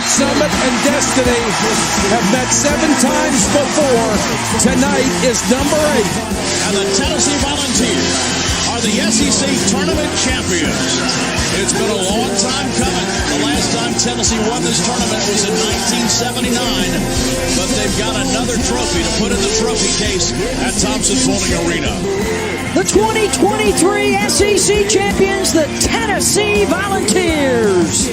Summit and Destiny have met 7 times before. Tonight is number 8. And the Tennessee Volunteers are the SEC Tournament champions. It's been a long time coming. The last time Tennessee won this tournament was in 1979, but they've got another trophy to put in the trophy case at Thompson Bowling Arena. The 2023 SEC champions, the Tennessee Volunteers.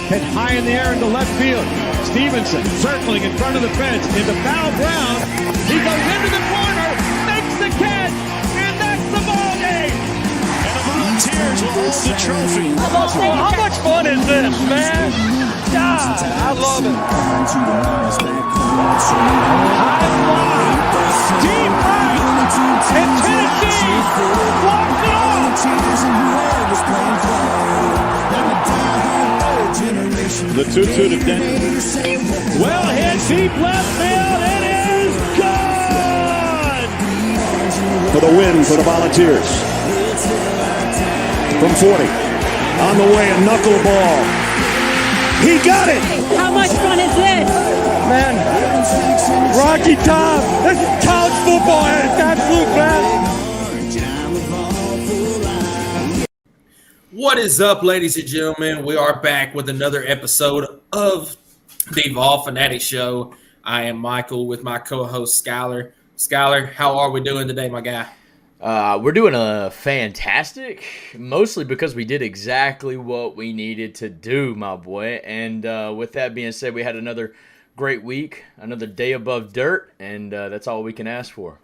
Hit high in the air into left field. Stevenson circling in front of the fence into foul ground. He goes into the corner, makes the catch, and that's the ball game. And the Volunteers will hold the trophy. How much fun is this, man? God, I love it. High fly, deep right, and Tennessee walks it off. The 2-2 to Denton. Well hit, deep left field, it is gone! For the win for the Volunteers. From 40. On the way, a knuckleball. He got it! How much fun is this? Man, Rocky Top, this is college football at its absolute best. What is up, ladies and gentlemen? We are back with another episode of the Vol Fanatic Show. I am Michael with my co-host Skylar. Skylar, how are we doing today, my guy? We're doing fantastic, mostly because we did exactly what we needed to do, my boy. And with that being said, we had another great week, another day above dirt, and that's all we can ask for.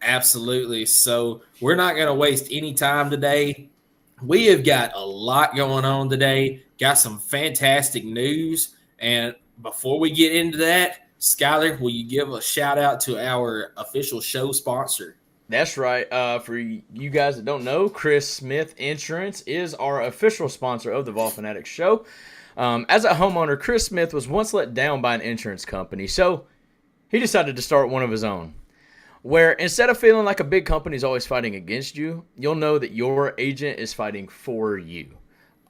Absolutely. So we're not going to waste any time today. We have got a lot going on today, got some fantastic news. And before we get into that, Skylar, will you give a shout out to our official show sponsor? That's right. For you guys that don't know, Chris Smith Insurance is our official sponsor of the Vol Fanatic Show. As a homeowner, Chris Smith was once let down by an insurance company, so he decided to start one of his own, where instead of feeling like a big company is always fighting against you, you'll know that your agent is fighting for you.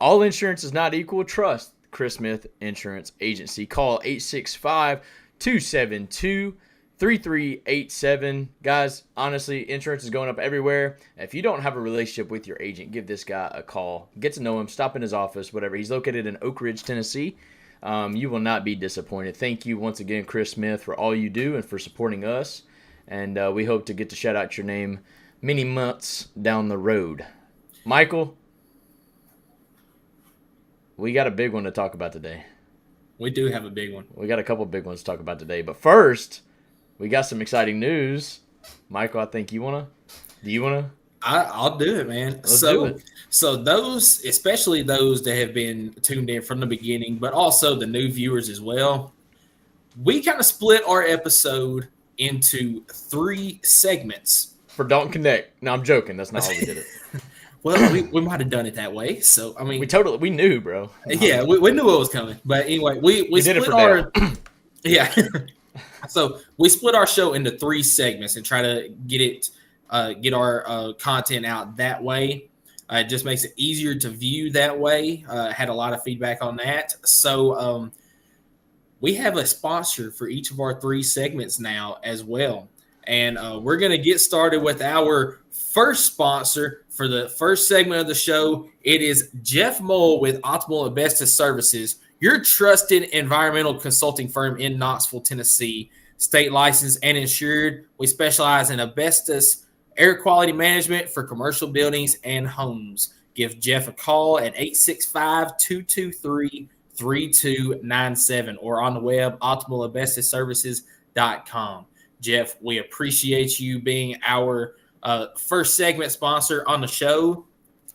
All insurance is not equal. Trust Chris Smith Insurance Agency. Call 865-272-3387. Guys, honestly, insurance is going up everywhere. If you don't have a relationship with your agent, give this guy a call. Get to know him. Stop in his office, whatever. He's located in Oak Ridge, Tennessee. You will not be disappointed. Thank you once again, Chris Smith, for all you do and for supporting us. And we hope to get to shout out your name many months down the road. Michael, we got a big one to talk about today. We do have a big one. We got a couple big ones to talk about today. But first, we got some exciting news. Michael, I think you want to? Do you want to? I'll do it, man. Let's do it. So those, especially those that have been tuned in from the beginning, but also the new viewers as well, we kind of split our episode into 3 segments. For Don't Connect. No, I'm joking. That's not how we did it. Well, we might have done it that way. So, I mean. We knew, bro. Yeah, we knew it was coming. But anyway, we did split it for our – yeah. So, we split our show into 3 segments and try to get our content out that way. It just makes it easier to view that way. Had a lot of feedback on that. So, we have a sponsor for each of our 3 segments now as well. And we're going to get started with our first sponsor for the first segment of the show. It is Jeff Mole with Optimal Asbestos Services, your trusted environmental consulting firm in Knoxville, Tennessee. State licensed and insured. We specialize in asbestos air quality management for commercial buildings and homes. Give Jeff a call at 865-223-3297 or on the web, optimalasbestosservices.com. Jeff, we appreciate you being our first segment sponsor on the show.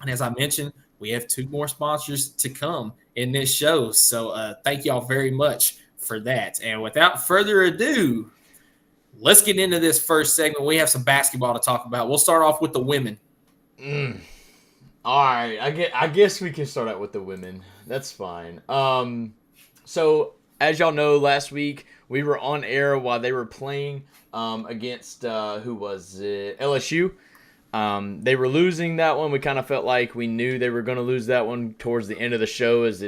And as I mentioned, we have 2 more sponsors to come in this show. So thank y'all very much for that. And without further ado, let's get into this first segment. We have some basketball to talk about. We'll start off with the women. All right. I guess we can start out with the women. That's fine. So as y'all know, last week we were on air while they were playing against who was it? LSU. They were losing that one. We kind of felt like we knew they were going to lose that one towards the end of the show, as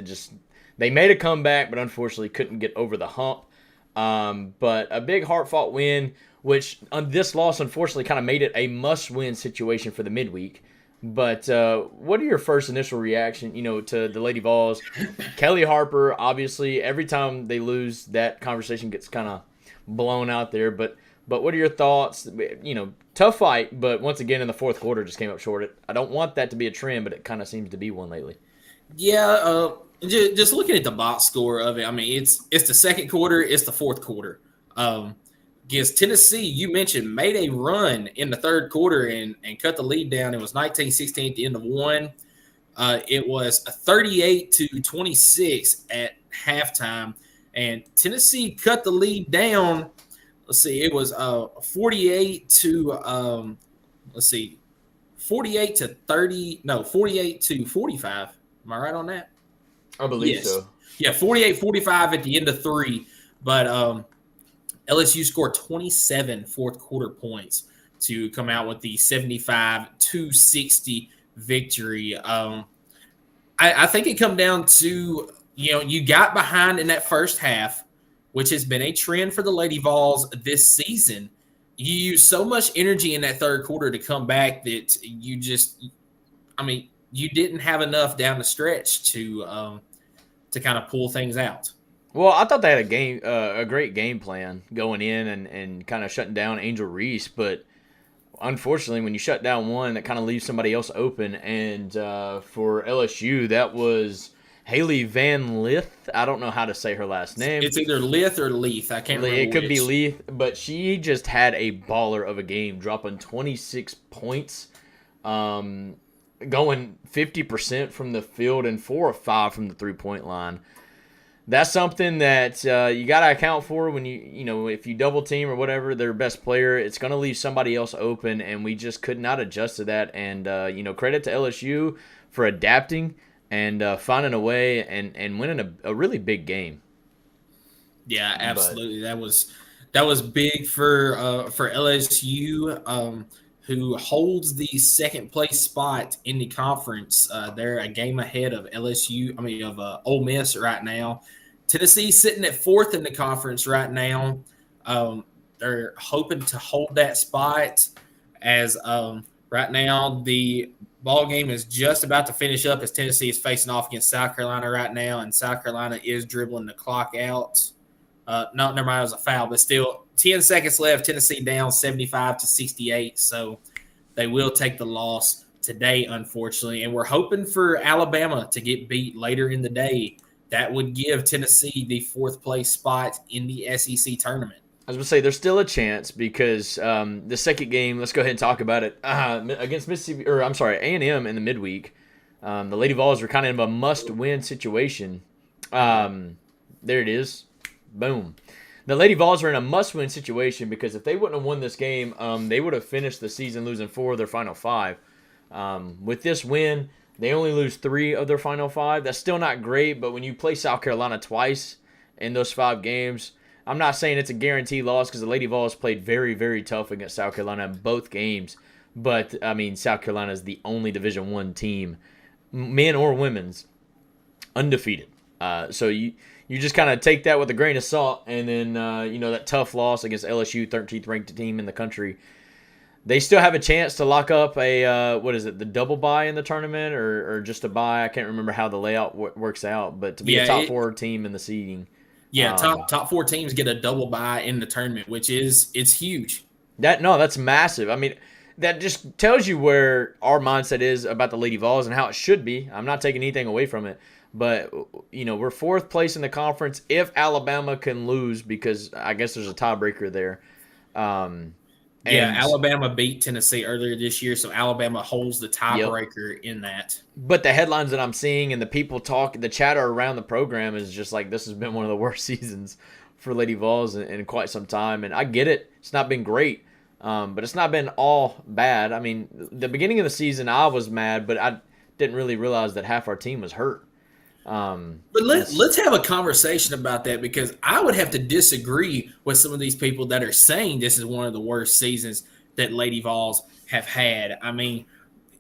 They made a comeback, but unfortunately couldn't get over the hump. But a big hard-fought win, which on this loss unfortunately kind of made it a must-win situation for the midweek. But what are your first initial reaction, to the Lady Vols? Kelly Harper, obviously, every time they lose, that conversation gets kind of blown out there. But what are your thoughts? Tough fight, but once again in the fourth quarter just came up short. I don't want that to be a trend, but it kind of seems to be one lately. Yeah, just looking at the box score of it, I mean, it's the second quarter, it's the fourth quarter. Against Tennessee, you mentioned, made a run in the third quarter and cut the lead down. It was 19-16 at the end of one. It was a 38-26 at halftime, and Tennessee cut the lead down. Let's see, it was 48 to 45. Am I right on that? I believe so. Yeah, 48-45 at the end of three. But LSU scored 27 fourth quarter points to come out with the 75-60 victory. I think it come down to, you got behind in that first half, which has been a trend for the Lady Vols this season. You use so much energy in that third quarter to come back that you didn't have enough down the stretch to kind of pull things out. Well, I thought they had a great game plan going in and kind of shutting down Angel Reese, but unfortunately, when you shut down one, that kind of leaves somebody else open. And for LSU, that was Haley Van Lith. I don't know how to say her last name. It's either Lith or Leith. I can't remember. It could be Leith, but she just had a baller of a game, dropping 26 points, going 50% from the field and 4 or 5 from the 3-point line. That's something that you got to account for when if you double team or whatever their best player, it's going to leave somebody else open, and we just could not adjust to that. And credit to LSU for adapting and finding a way and winning a really big game. Yeah, absolutely. That was big for LSU, who holds the second place spot in the conference. They're a game ahead of Ole Miss right now. Tennessee sitting at fourth in the conference right now. They're hoping to hold that spot as right now the ball game is just about to finish up as Tennessee is facing off against South Carolina right now, and South Carolina is dribbling the clock out. Never mind, it was a foul, but still 10 seconds left. Tennessee down 75-68, so they will take the loss today, unfortunately. And we're hoping for Alabama to get beat later in the day. That would give Tennessee the fourth place spot in the SEC tournament. I was going to say there's still a chance because the second game, let's go ahead and talk about it, against A&M in the midweek. The Lady Vols were kind of in a must-win situation. There it is. Boom. The Lady Vols are in a must-win situation because if they wouldn't have won this game, they would have finished the season losing 4 of their final 5. With this win, they only lose 3 of their final 5. That's still not great, but when you play South Carolina twice in those 5 games, I'm not saying it's a guaranteed loss because the Lady Vols played very, very tough against South Carolina in both games. But, South Carolina is the only Division I team, men or women's, undefeated. So you just kind of take that with a grain of salt, and then, that tough loss against LSU, 13th ranked team in the country. They still have a chance to lock up the double bye in the tournament or just a bye. I can't remember how the layout works out, but to be a top 4 team in the seeding. Yeah, top 4 teams get a double bye in the tournament, it's huge. That's massive. That just tells you where our mindset is about the Lady Vols and how it should be. I'm not taking anything away from it. But, we're 4th place in the conference if Alabama can lose because I guess there's a tiebreaker there. Alabama beat Tennessee earlier this year, so Alabama holds the tiebreaker in that. But the headlines that I'm seeing and the people the chatter around the program is just like this has been one of the worst seasons for Lady Vols in quite some time. And I get it. It's not been great, but it's not been all bad. The beginning of the season I was mad, but I didn't really realize that half our team was hurt. But let's have a conversation about that because I would have to disagree with some of these people that are saying this is one of the worst seasons that Lady Vols have had.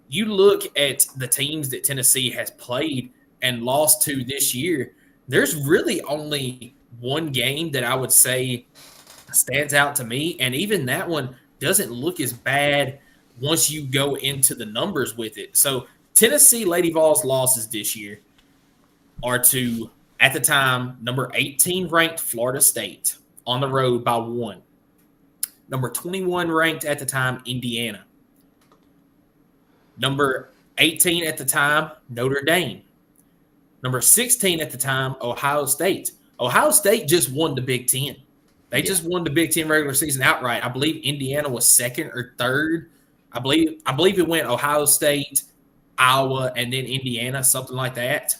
You look at the teams that Tennessee has played and lost to this year. there's really only one game that I would say stands out to me, and even that one doesn't look as bad once you go into the numbers with it. So Tennessee Lady Vols losses this year are to, at the time, number 18 ranked Florida State on the road by 1. Number 21 ranked at the time, Indiana. Number 18 at the time, Notre Dame. Number 16 at the time, Ohio State. Ohio State just won the Big Ten. They just won the Big Ten regular season outright. I believe Indiana was second or third. I believe it went Ohio State, Iowa, and then Indiana, something like that.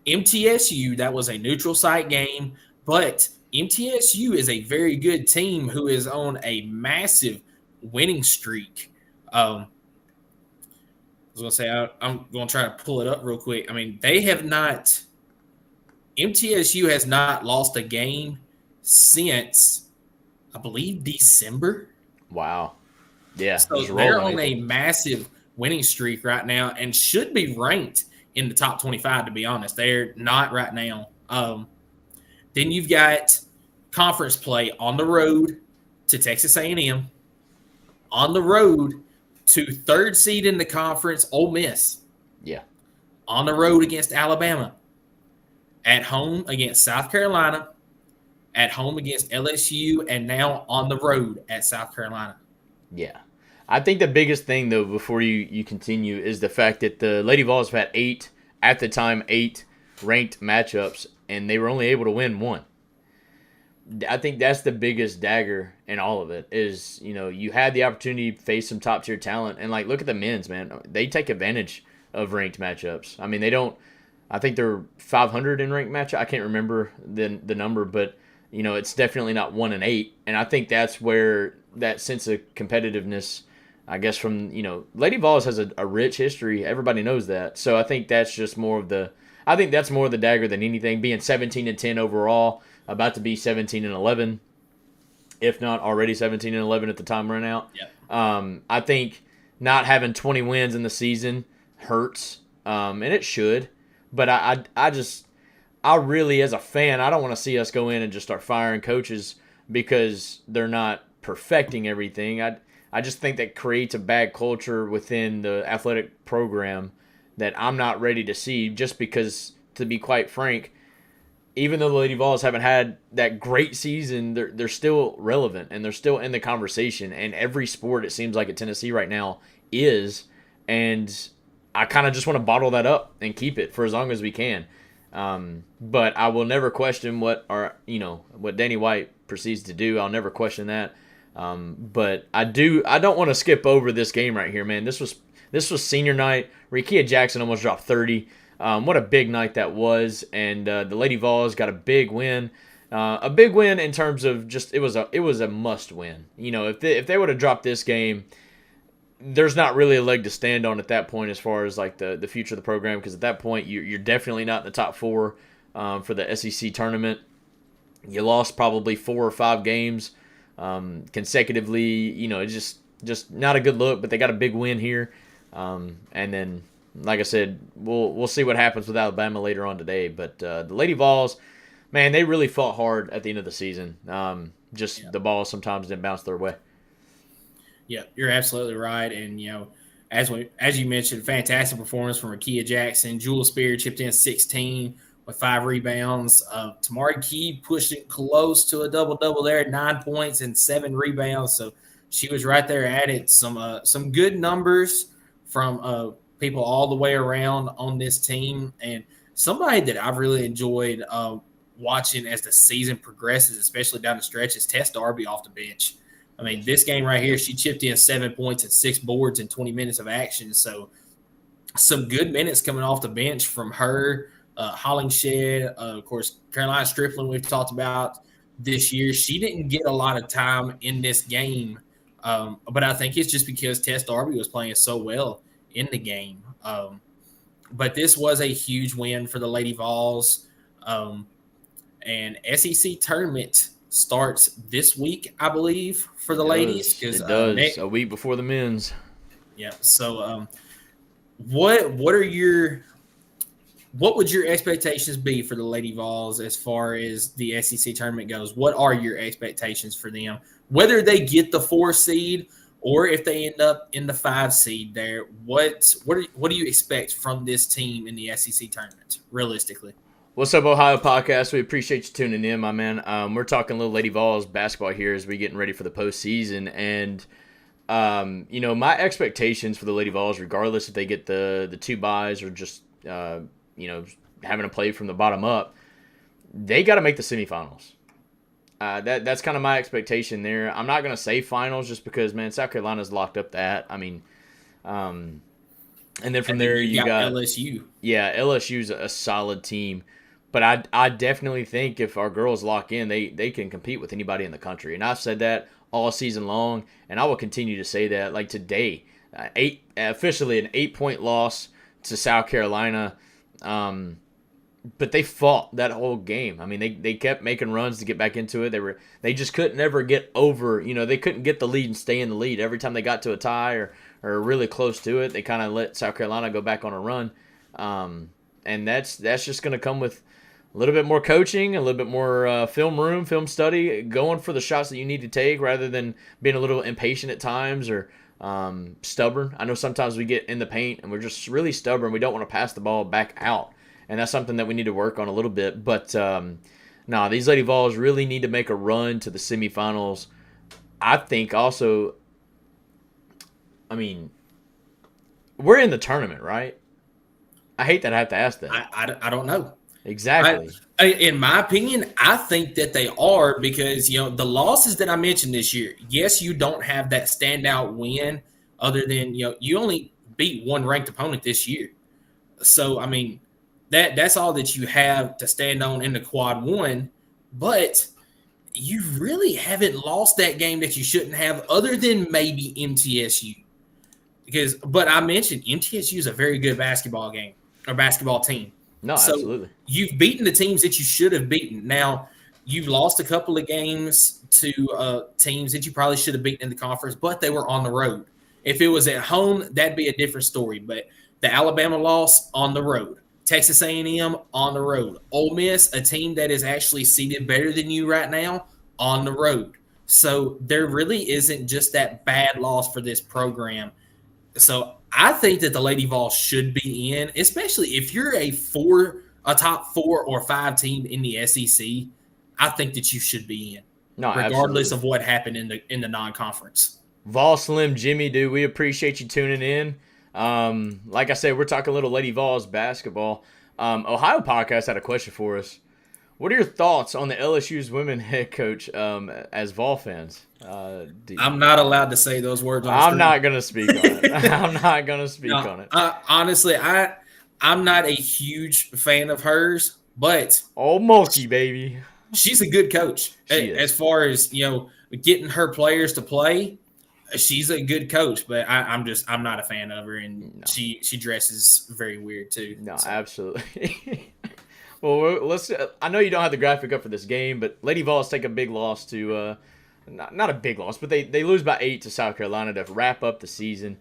MTSU, that was a neutral site game, but MTSU is a very good team who is on a massive winning streak. I was going to say, I'm going to try to pull it up real quick. I mean, MTSU has not lost a game since, I believe, December. Wow. Yeah. So they're on a massive winning streak right now and should be ranked in the top 25, to be honest. They're not right now. Then you've got conference play on the road to Texas A&M, on the road to third seed in the conference, Ole Miss. Yeah. On the road against Alabama. At home against South Carolina. At home against LSU. And now on the road at South Carolina. Yeah. I think the biggest thing, though, before you continue, is the fact that the Lady Vols have had 8 ranked matchups, and they were only able to win 1. I think that's the biggest dagger in all of it is, you had the opportunity to face some top-tier talent. And, look at the men's, man. They take advantage of ranked matchups. I mean, I think they're 500 in ranked matchup. I can't remember the number, but, it's definitely not 1 and 8. And I think that's where that sense of competitiveness, I guess, from, Lady Vols has a rich history. Everybody knows that. So I think that's just more of the dagger than anything. Being 17-10 overall, about to be 17-11, if not already 17-11 at the time run out. Yeah. I think not having 20 wins in the season hurts, and it should. But I really, as a fan, I don't want to see us go in and just start firing coaches because they're not perfecting everything. I just think that creates a bad culture within the athletic program that I'm not ready to see, just because, to be quite frank, even though the Lady Vols haven't had that great season, they're still relevant and they're still in the conversation. And every sport, it seems like, at Tennessee right now is. And I kind of just want to bottle that up and keep it for as long as we can. But I will never question what Danny White proceeds to do. I'll never question that. But I don't want to skip over this game right here, man. This was senior night. Rickea Jackson almost dropped 30. What a big night that was. And the Lady Vols got a big win. A big win in terms of just it was a must win. If they would have dropped this game, there's not really a leg to stand on at that point as far as the future of the program, because at that point you're definitely not in the top 4 for the SEC tournament. You lost probably 4 or 5 games consecutively. It's just not a good look. But they got a big win here, and then, like I said, we'll see what happens with Alabama later on today. But the Lady Vols, man, they really fought hard at the end of the season. The ball sometimes didn't bounce their way. Yeah, you're absolutely right. And, as you mentioned, fantastic performance from Rickea Jackson. Jewel Spear chipped in 16 with 5 rebounds. Tamari Key pushed it close to a double-double there at 9 points and 7 rebounds. So she was right there at it. Some good numbers from people all the way around on this team. And somebody that I've really enjoyed watching as the season progresses, especially down the stretch, is Tess Darby off the bench. I mean, this game right here, she chipped in 7 points and 6 boards in 20 minutes of action. So some good minutes coming off the bench from her. Hollingshed, of course, Caroline Stripling we've talked about this year. She didn't get a lot of time in this game, but I think it's just because Tess Darby was playing so well in the game. But this was a huge win for the Lady Vols. And SEC tournament starts this week, I believe, for the ladies. It does. A week before the men's. Yeah. So what are your what would your expectations be for the Lady Vols as far as the SEC tournament goes? What are your expectations for them? Whether they get the 4 seed or if they end up in the 5 seed there, what do you expect from this team in the SEC tournament, realistically? What's up, Ohio Podcast? We appreciate you tuning in, my man. We're talking little Lady Vols basketball here as we're getting ready for the postseason. And, my expectations for the Lady Vols, regardless if they get the 2 buys or just, having to play from the bottom up, they got to make the semifinals. That's kind of my expectation there. I'm not going to say finals just because, man, South Carolina's locked up that. I mean, and then from there you got LSU. Yeah, LSU's a solid team. But I definitely think if our girls lock in, they can compete with anybody in the country. And I've said that all season long, and I will continue to say that. Like today, officially an 8-point loss to South Carolina. But they fought that whole game. I mean, they kept making runs to get back into it. They just couldn't ever get over. They couldn't get the lead and stay in the lead. Every time they got to a tie or really close to it, they kind of let South Carolina go back on a run. And that's just going to come with a little bit more coaching, a little bit more film study, going for the shots that you need to take rather than being a little impatient at times or stubborn. I know sometimes we get in the paint and we're just really stubborn. We don't want to pass the ball back out. And that's something that we need to work on a little bit. But, these Lady Vols really need to make a run to the semifinals. I think also, we're in the tournament, right? I hate that I have to ask that. I don't know. Exactly. In my opinion, I think that they are because, the losses that I mentioned this year, yes, you don't have that standout win other than, you only beat one ranked opponent this year. So, that's all that you have to stand on in the quad one, but you really haven't lost that game that you shouldn't have other than maybe MTSU. But I mentioned MTSU is a very good basketball team. No, so absolutely. You've beaten the teams that you should have beaten. Now, you've lost a couple of games to teams that you probably should have beaten in the conference, but they were on the road. If it was at home, that'd be a different story. But the Alabama loss on the road. Texas A&M on the road. Ole Miss, a team that is actually seeded better than you right now, on the road. So there really isn't just that bad loss for this program. So I think that the Lady Vols should be in, especially if you're a top 4 or 5 team in the SEC. I think that you should be in, regardless of what happened in the non-conference. Vol Slim Jimmy, dude, we appreciate you tuning in. Like I said, we're talking little Lady Vols basketball. Ohio Podcast had a question for us. What are your thoughts on the LSU's women head coach as Vol fans? I'm not allowed to say those words on I'm not going to speak on it. I'm not going to speak on it. Honestly, I'm not a huge fan of hers, but oh, Mulkey, baby. She's a good coach. As far as, getting her players to play, she's a good coach, but I'm not a fan of her, and she dresses very weird too. No, so. Absolutely. Well, I know you don't have the graphic up for this game, but Lady Vols take a big loss to not a big loss, but they lose by 8 to South Carolina to wrap up the season.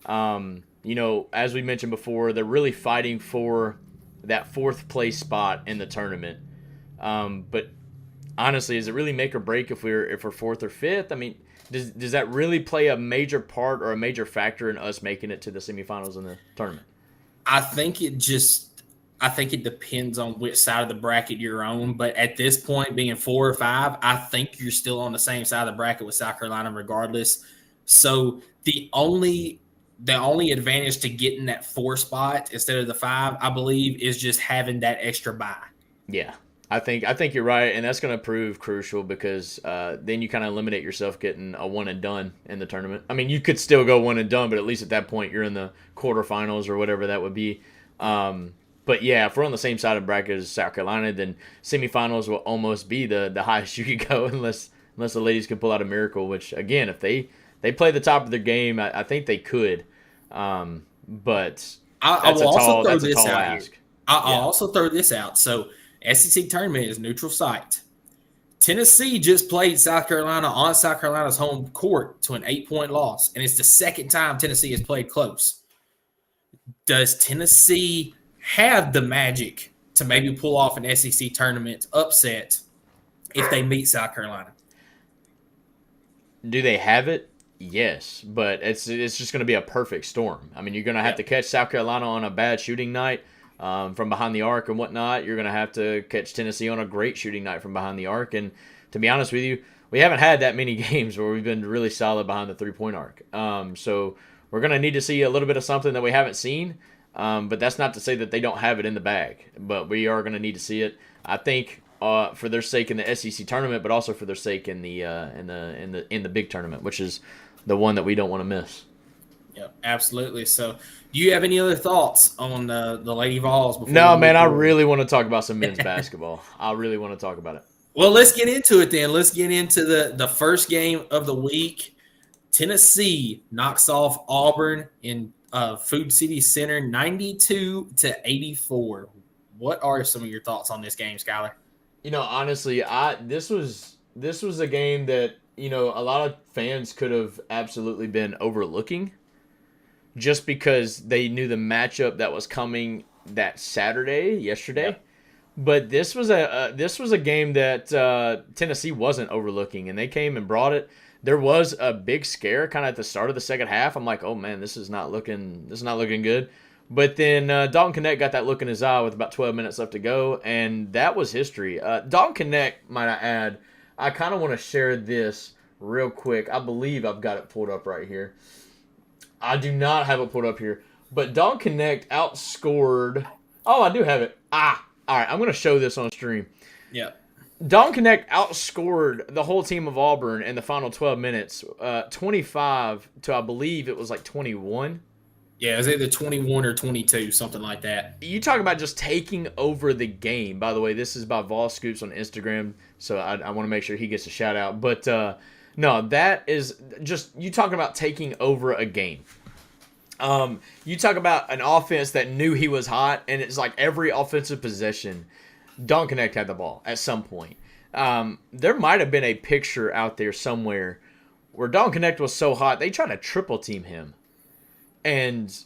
As we mentioned before, they're really fighting for that 4th place spot in the tournament. But honestly, does it really make or break if we're 4th or 5th? Does that really play a major part or a major factor in us making it to the semifinals in the tournament? I think it depends on which side of the bracket you're on. But at this point, being 4 or 5, I think you're still on the same side of the bracket with South Carolina regardless. So the only advantage to getting that 4 spot instead of the 5, I believe, is just having that extra bye. Yeah. I think you're right, and that's going to prove crucial because then you kind of eliminate yourself getting a one and done in the tournament. You could still go one and done, but at least at that point you're in the quarterfinals or whatever that would be. But yeah, if we're on the same side of bracket as South Carolina, then semifinals will almost be the highest you could go unless the ladies can pull out a miracle. Which again, if they play the top of their game, I think they could. But I will also throw this out. I'll also throw this out. So. SEC tournament is neutral site. Tennessee just played South Carolina on South Carolina's home court to an 8-point loss, and it's the second time Tennessee has played close. Does Tennessee have the magic to maybe pull off an SEC tournament upset if they meet South Carolina. Do they have it? Yes, but it's just going to be a perfect storm. I mean, you're going to have to catch South Carolina on a bad shooting night from behind the arc and whatnot. You're going to have to catch Tennessee on a great shooting night from behind the arc. And to be honest with you, we haven't had that many games where we've been really solid behind the three-point arc. So we're going to need to see a little bit of something that we haven't seen. But that's not to say that they don't have it in the bag. But we are going to need to see it. I think for their sake in the SEC tournament, but also for their sake in the big tournament, which is the one that we don't want to miss. Yep, absolutely. So, do you have any other thoughts on the Lady Vols? No, man, I really want to talk about some men's basketball. I really want to talk about it. Well, let's get into it then. Let's get into the first game of the week. Tennessee knocks off Auburn in Food City Center 92-84. What are some of your thoughts on this game, Skylar? You know, honestly, this was a game that, you know, a lot of fans could have absolutely been overlooking just because they knew the matchup that was coming that yesterday. Yep. But this was a game that Tennessee wasn't overlooking, and they came and brought it. There was a big scare kind of at the start of the second half. I'm like, oh man, this is not looking good. But then Dalton Connect got that look in his eye with about 12 minutes left to go, and that was history. Dalton Connect, might I add, I kind of want to share this real quick. I believe I've got it pulled up right here. I do not have it pulled up here. But Dalton Connect outscored. Oh, I do have it. All right, I'm going to show this on stream. Yeah. Dalton Connect outscored the whole team of Auburn in the final 12 minutes, 25 to, I believe it was like 21. Yeah, it was either 21 or 22, something like that. You talk about just taking over the game. By the way, this is by Vol Scoops on Instagram, so I want to make sure he gets a shout out. But no, that is just you talking about taking over a game. You talk about an offense that knew he was hot, and it's like every offensive possession, Dalton Connect had the ball at some point. There might have been a picture out there somewhere where Dalton Connect was so hot they tried to triple team him. And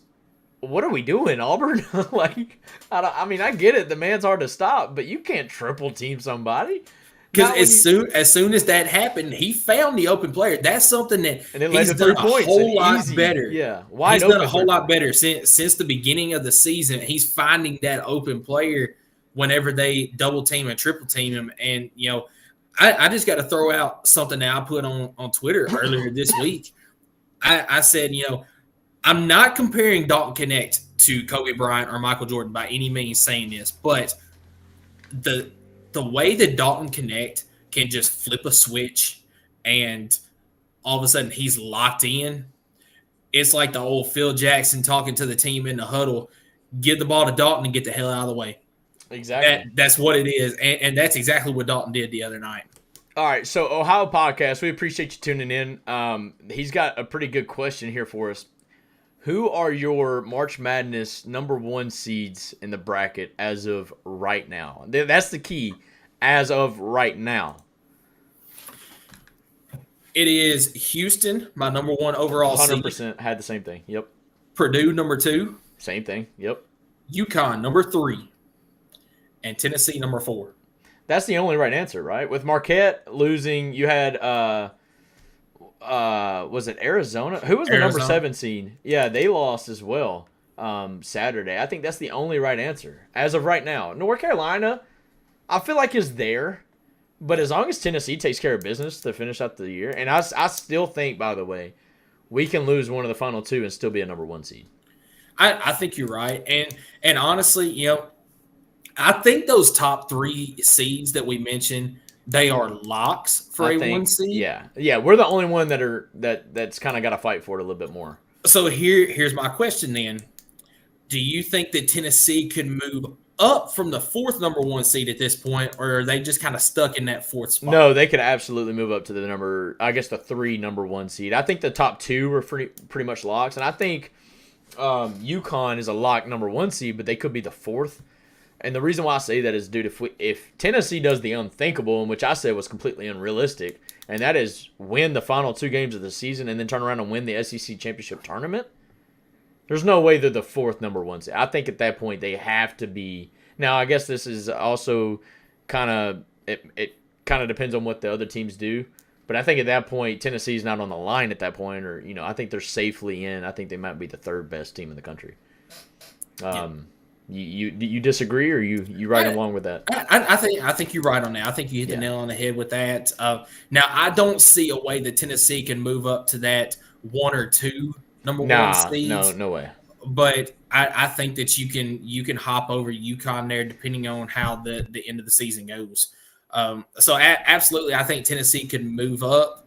what are we doing, Auburn? Like, I mean, I get it. The man's hard to stop, but you can't triple team somebody. Because as soon as that happened, he found the open player. That's something that he's done a whole lot better. Yeah, he's done a whole lot better since the beginning of the season. He's finding that open player whenever they double team and triple team him. And, you know, I just got to throw out something that I put on Twitter earlier this week. I said, you know, I'm not comparing Dalton Connect to Kobe Bryant or Michael Jordan by any means saying this, but the way that Dalton Connect can just flip a switch and all of a sudden he's locked in, it's like the old Phil Jackson talking to the team in the huddle, give the ball to Dalton and get the hell out of the way. Exactly. That's what it is, and that's exactly what Dalton did the other night. All right, so Ohio Podcast, we appreciate you tuning in. He's got a pretty good question here for us. Who are your March Madness number 1 seeds in the bracket as of right now? That's the key, as of right now. It is Houston, my number 1 overall 100% seed. had the same thing. Yep. Purdue, number 2. Same thing. Yep. UConn, number 3. And Tennessee, number 4. That's the only right answer, right? With Marquette losing, you had was it Arizona? Who was the number 7 seed? Yeah, they lost as well Saturday. I think that's the only right answer as of right now. North Carolina, I feel like is there, but as long as Tennessee takes care of business to finish out the year, and I still think, by the way, we can lose one of the final 2 and still be a number 1 seed. I think you're right, and honestly, you know, I think those top 3 seeds that we mentioned, they are locks for a 1 seed. Yeah, we're the only one that's kind of got to fight for it a little bit more. So here's my question then: do you think that Tennessee could move up from the 4th number 1 seed at this point, or are they just kind of stuck in that 4th spot? No, they could absolutely move up to the 3 number 1 seed. I think the top 2 were pretty much locks, and I think UConn is a lock number 1 seed, but they could be the 4th. And the reason why I say that is, dude, if Tennessee does the unthinkable, and which I said was completely unrealistic, and that is win the final 2 games of the season and then turn around and win the SEC championship tournament, There's no way they're the fourth number one seed. I think at that point they have to be. Now, I guess this is also kind of it kind of depends on what the other teams do. But I think at that point, Tennessee's not on the line at that point, or I think they're safely in. I think they might be the third best team in the country. You disagree, or you right along with that? I think you're right on that. I think you hit the nail on the head with that. Now, I don't see a way that Tennessee can move up to that 1 or 2 number one seeds. No way. But I think that you can hop over UConn there depending on how the end of the season goes. So absolutely, I think Tennessee could move up,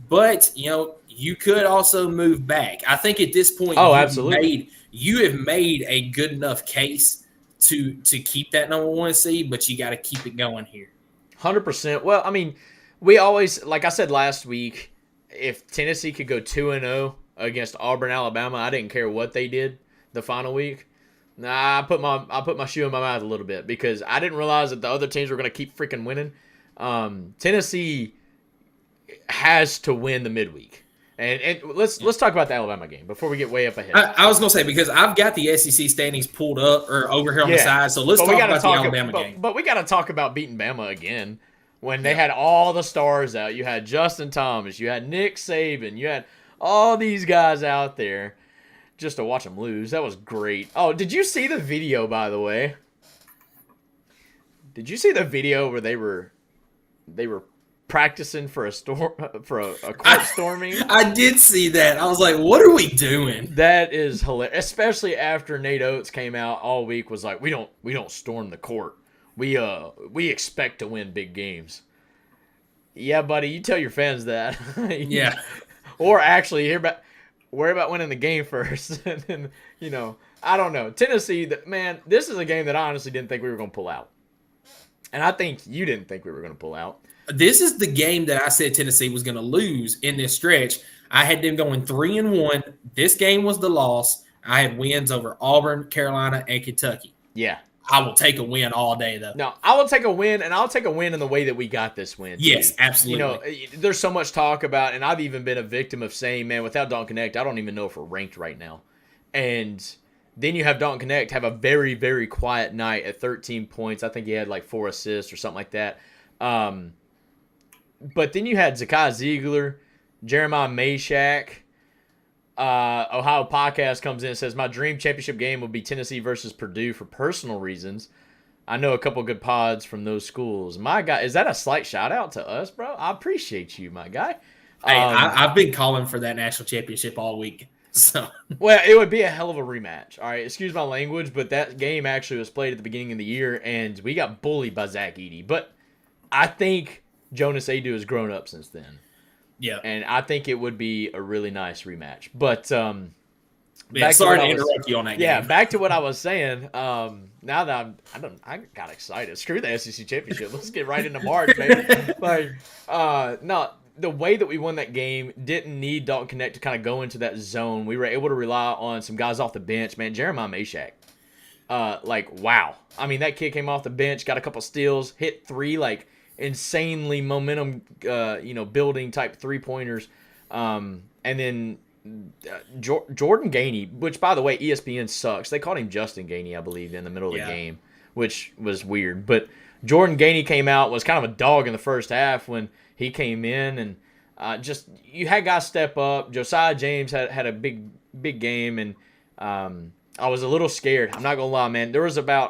but you could also move back. I think at this point, absolutely, you have made a good enough case to keep that number one seed, but you got to keep it going here. 100%. Well, I mean, we always, like I said last week, if Tennessee could go 2-0 against Auburn, Alabama, I didn't care what they did the final week. I put my shoe in my mouth a little bit because I didn't realize that the other teams were going to keep freaking winning. Tennessee has to win the midweek, and let's talk about the Alabama game before we get way up ahead. I was going to say, because I've got the SEC standings pulled up or over here on the side, so let's talk about the Alabama game. But we got to talk about beating Bama again when they had all the stars out. You had Justin Thomas, you had Nick Saban, you had all these guys out there. Just to watch them lose. That was great. Oh, did you see the video, by the way? Did you see the video where they were practicing for a court storming? I did see that. I was like, what are we doing? That is hilarious. Especially after Nate Oates came out all week, was like, we don't storm the court. We expect to win big games. Yeah, buddy, you tell your fans that. Yeah. Or actually, worry about winning the game first. And then, I don't know. Tennessee, man, this is a game that I honestly didn't think we were going to pull out. And I think you didn't think we were going to pull out. This is the game that I said Tennessee was going to lose in this stretch. I had them going 3-1. This game was the loss. I had wins over Auburn, Carolina, and Kentucky. Yeah. I will take a win all day, though. No, I will take a win, and I'll take a win in the way that we got this win. Yes, absolutely. There's so much talk about, and I've even been a victim of saying, man, without Dalton Connect, I don't even know if we're ranked right now. And then you have Dalton Connect have a very, very quiet night at 13 points. I think he had like 4 assists or something like that. But then you had Zakai Ziegler, Jeremiah Mashack. Ohio Podcast comes in and says, my dream championship game would be Tennessee versus Purdue for personal reasons. I know a couple good pods from those schools. My guy, is that a slight shout out to us, bro? I appreciate you, my guy. Hey, I've been calling for that national championship all week. So, well, it would be a hell of a rematch. All right, excuse my language, but that game actually was played at the beginning of the year, and we got bullied by Zach Edey. But I think Jonas Adu has grown up since then. Yeah, and I think it would be a really nice rematch. But sorry to interrupt you on that game. Yeah, back to what I was saying. Now that I got excited. Screw the SEC championship. Let's get right into March, baby. No, the way that we won that game didn't need Dalton Connect to kind of go into that zone. We were able to rely on some guys off the bench. Man, Jeremiah Mashack. Wow. I mean, that kid came off the bench, got a couple steals, hit 3 insanely momentum, building type 3-pointers. And then Jordan Gainey, which, by the way, ESPN sucks. They called him Justin Gainey, I believe, in the middle of the game, which was weird. But Jordan Gainey came out, was kind of a dog in the first half when he came in. And you had guys step up. Josiah James had a big game. And I was a little scared. I'm not going to lie, man.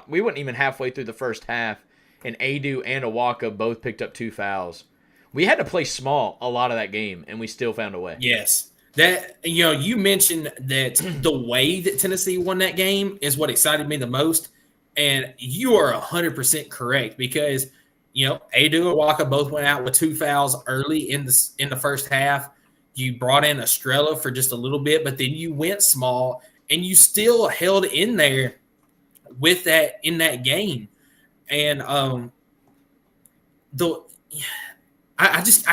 We weren't even halfway through the first half, and Adu and Awaka both picked up 2 fouls. We had to play small a lot of that game, and we still found a way. Yes. That, you mentioned that the way that Tennessee won that game is what excited me the most. And you are 100% correct because, Adu and Awaka both went out with 2 fouls early in the first half. You brought in Estrella for just a little bit, but then you went small and you still held in there with that in that game. And I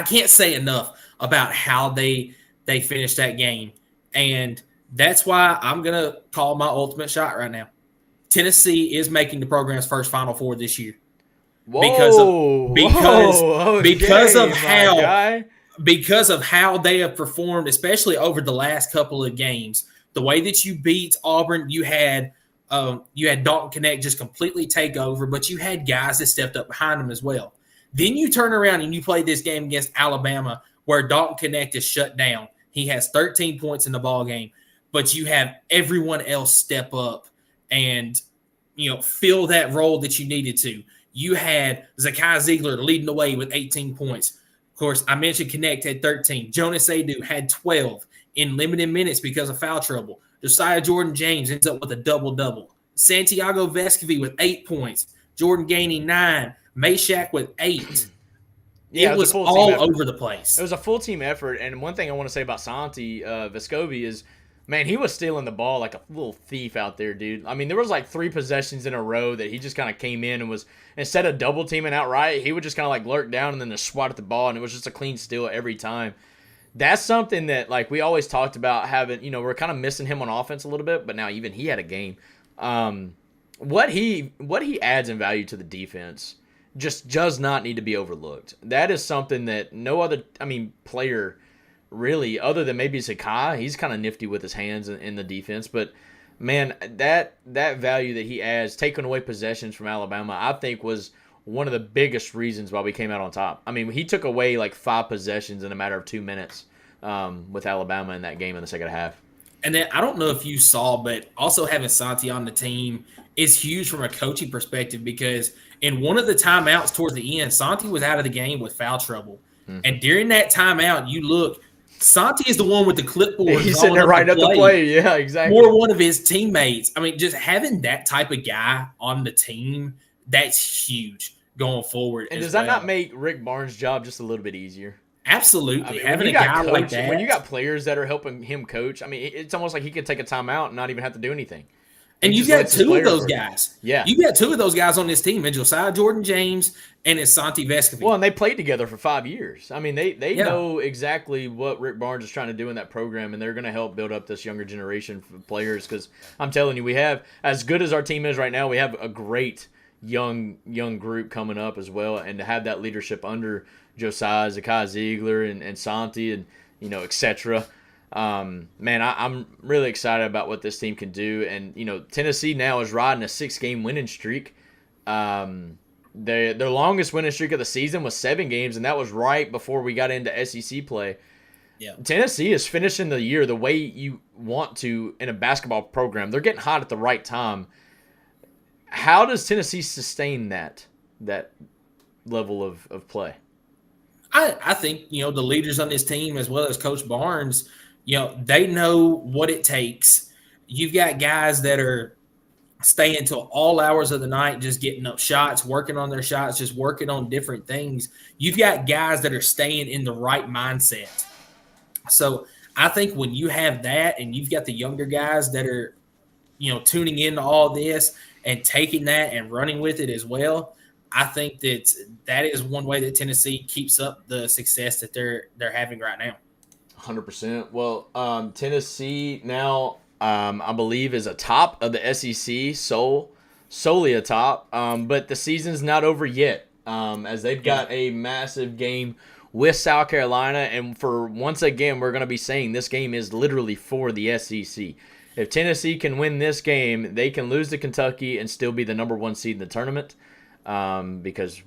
can't say enough about how they finished that game. And that's why I'm going to call my ultimate shot right now. Tennessee is making the program's first Final Four this year. Because of how they have performed, especially over the last couple of games. The way that you beat Auburn, you had Dalton Connect just completely take over, but you had guys that stepped up behind them as well. Then you turn around and you play this game against Alabama where Dalton Connect is shut down. He has 13 points in the ball game, but you have everyone else step up and fill that role that you needed to. You had Zakai Ziegler leading the way with 18 points. Of course, I mentioned Connect had 13. Jonas Adu had 12 in limited minutes because of foul trouble. Josiah Jordan-James ends up with a double-double. Santiago Vescovi with 8 points. Jordan Gainey, 9. Meshack with 8. Yeah, it was all over the place. It was a full team effort. And one thing I want to say about Santi Vescovi is, man, he was stealing the ball like a little thief out there, dude. I mean, there was like 3 possessions in a row that he just kind of came in and was, instead of double teaming outright, he would just kind of like lurk down and then just swat at the ball, and it was just a clean steal every time. That's something that, like, we always talked about having, we're kind of missing him on offense a little bit, but now even he had a game. What he adds in value to the defense just does not need to be overlooked. That is something that no other, player really, other than maybe Zakai, he's kind of nifty with his hands in the defense. But, man, that value that he adds, taking away possessions from Alabama, I think was one of the biggest reasons why we came out on top. I mean, he took away like 5 possessions in a matter of 2 minutes with Alabama in that game in the second half. And then I don't know if you saw, but also having Santi on the team is huge from a coaching perspective, because in one of the timeouts towards the end, Santi was out of the game with foul trouble. Mm-hmm. And during that timeout, you look, Santi is the one with the clipboard. He's sitting there writing up the play. Yeah, exactly. Or one of his teammates. I mean, just having that type of guy on the team, that's huge going forward. And does that not make Rick Barnes' job just a little bit easier? Absolutely. Having a guy like that. When you got players that are helping him coach, it's almost like he could take a timeout and not even have to do anything. And you got 2 of those guys. Yeah. You got 2 of those guys on this team, and Josiah Jordan-James and it's Santi Vescovi. Well, and they played together for 5 years. I mean, they know exactly what Rick Barnes is trying to do in that program, and they're going to help build up this younger generation of players, because I'm telling you, we have, as good as our team is right now, we have a great young group coming up as well, and to have that leadership under Josiah, Zakai Ziegler, and Santi, and et cetera. Man, I'm really excited about what this team can do. And Tennessee now is riding a 6-game winning streak. Their longest winning streak of the season was 7 games, and that was right before we got into SEC play. Yeah. Tennessee is finishing the year the way you want to in a basketball program. They're getting hot at the right time. How does Tennessee sustain that level of play? I think, the leaders on this team, as well as Coach Barnes, they know what it takes. You've got guys that are staying till all hours of the night, just getting up shots, working on their shots, just working on different things. You've got guys that are staying in the right mindset. So I think when you have that, and you've got the younger guys that are, tuning into all this and taking that and running with it as well, I think that is one way that Tennessee keeps up the success that they're having right now. 100%. Well, Tennessee now, I believe, is atop of the SEC, solely atop. But the season's not over yet, as they've got a massive game with South Carolina. And for once again, we're going to be saying this game is literally for the SEC. If Tennessee can win this game, they can lose to Kentucky and still be the number 1 seed in the tournament. Because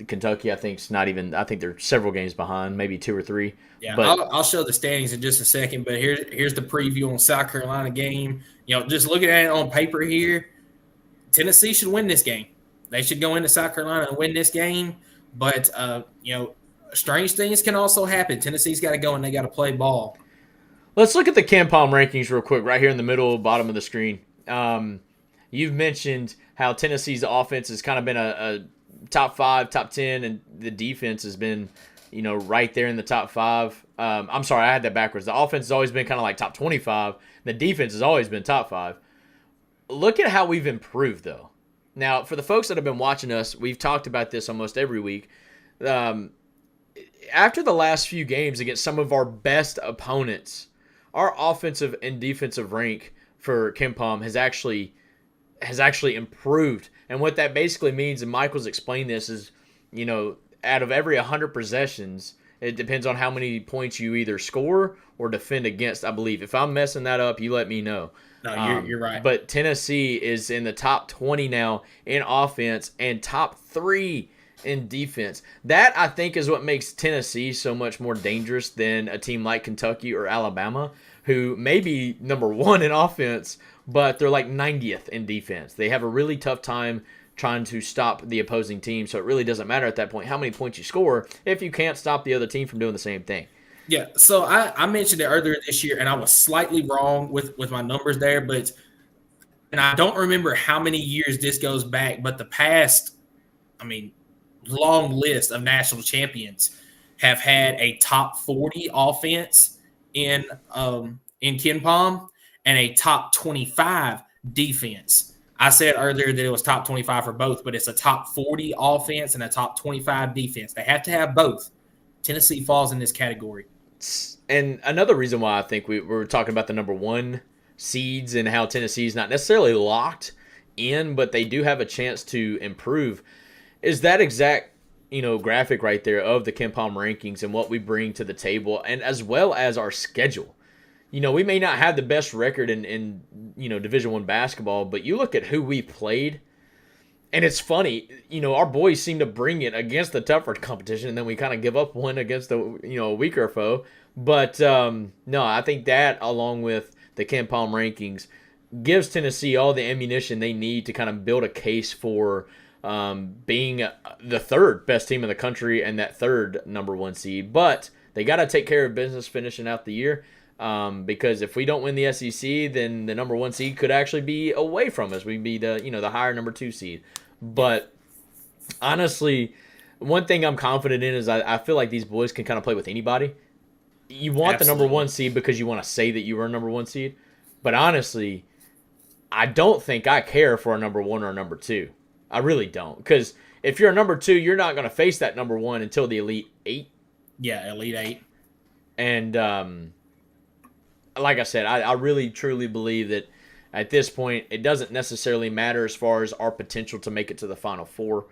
Kentucky, I think they're several games behind, maybe 2 or 3. Yeah, but I'll show the standings in just a second, but here's the preview on South Carolina game. Just looking at it on paper here, Tennessee should win this game. They should go into South Carolina and win this game, but strange things can also happen. Tennessee's got to go and they got to play ball. Let's look at the KenPom rankings real quick, right here in the middle, bottom of the screen. You've mentioned how Tennessee's offense has kind of been a top 5, top 10, and the defense has been, right there in the top 5. I'm sorry, I had that backwards. The offense has always been kind of like top 25. The defense has always been top 5. Look at how we've improved, though. Now, for the folks that have been watching us, we've talked about this almost every week. After the last few games against some of our best opponents, our offensive and defensive rank for KenPom has actually improved. And what that basically means, and Michael's explained this, is, out of every 100 possessions, It depends on how many points you either score or defend against, I believe. If I'm messing that up, you let me know. No, you're right. But Tennessee is in the top 20 now in offense and top 3 in defense. That, I think, is what makes Tennessee so much more dangerous than a team like Kentucky or Alabama, who may be number 1 in offense, but they're like 90th in defense. They have a really tough time trying to stop the opposing team, so it really doesn't matter at that point how many points you score if you can't stop the other team from doing the same thing. Yeah, so I mentioned it earlier this year, and I was slightly wrong with my numbers there, and I don't remember how many years this goes back, but the past, long list of national champions have had a top 40 offense in Ken Palm and a top 25 defense. I said earlier that it was top 25 for both, but it's a top 40 offense and a top 25 defense. They have to have both. Tennessee falls in this category. And another reason why I think we were talking about the number 1 seeds and how Tennessee's not necessarily locked in, but they do have a chance to improve, is that exact graphic right there of the Ken Palm rankings and what we bring to the table, and as well as our schedule. We may not have the best record in Division I basketball, but you look at who we've played, and it's funny, our boys seem to bring it against the tougher competition, and then we kind of give up one against a weaker foe. But no, I think that, along with the Ken Palm rankings, gives Tennessee all the ammunition they need to kind of build a case for being the 3rd best team in the country and that 3rd number 1 seed. But they got to take care of business finishing out the year. Because if we don't win the SEC, then the number 1 seed could actually be away from us. We'd be the higher number 2 seed. But honestly, one thing I'm confident in is I feel like these boys can kind of play with anybody. You want Absolutely. the number 1 seed because you want to say that you were a number 1 seed. But honestly, I don't think I care for a number 1 or a number 2. I really don't. Because if you're a number 2, you're not going to face that number 1 until the Elite 8. Yeah, Elite 8. And like I said, I really, truly believe that at this point, it doesn't necessarily matter as far as our potential to make it to the Final Four.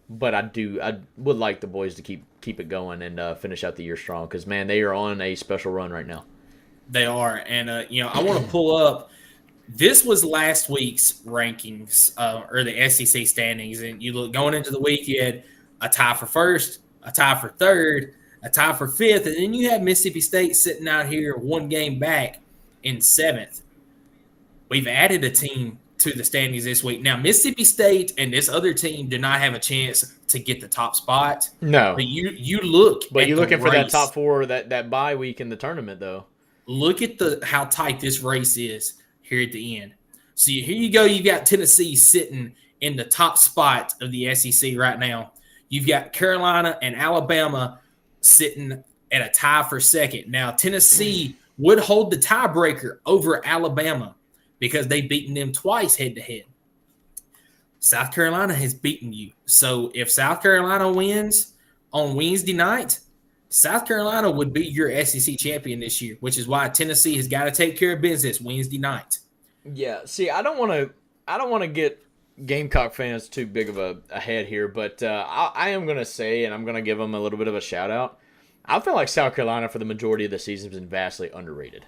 But I would like the boys to keep it going and finish out the year strong because, man, they are on a special run right now. They are. And, I want to pull up. This was last week's rankings or the SEC standings. And you look going into the week, you had a tie for 1st, a tie for 3rd, a tie for 5th, and then you have Mississippi State sitting out here 1 game back in 7th. We've added a team to the standings this week. Now, Mississippi State and this other team do not have a chance to get the top spot. No. But you look But you're looking for that race. top 4, that bye week in the tournament, though. Look at how tight this race is here at the end. So here you go. You got Tennessee sitting in the top spot of the SEC right now. You've got Carolina and Alabama sitting at a tie for 2nd. Now, Tennessee would hold the tiebreaker over Alabama because they've beaten them twice head-to-head. South Carolina has beaten you. So if South Carolina wins on Wednesday night, South Carolina would be your SEC champion this year, which is why Tennessee has got to take care of business Wednesday night. Yeah, see, I don't want to get Gamecock fans too big of a head here, but I am going to say, and I'm going to give them a little bit of a shout-out, I feel like South Carolina for the majority of the season has been vastly underrated.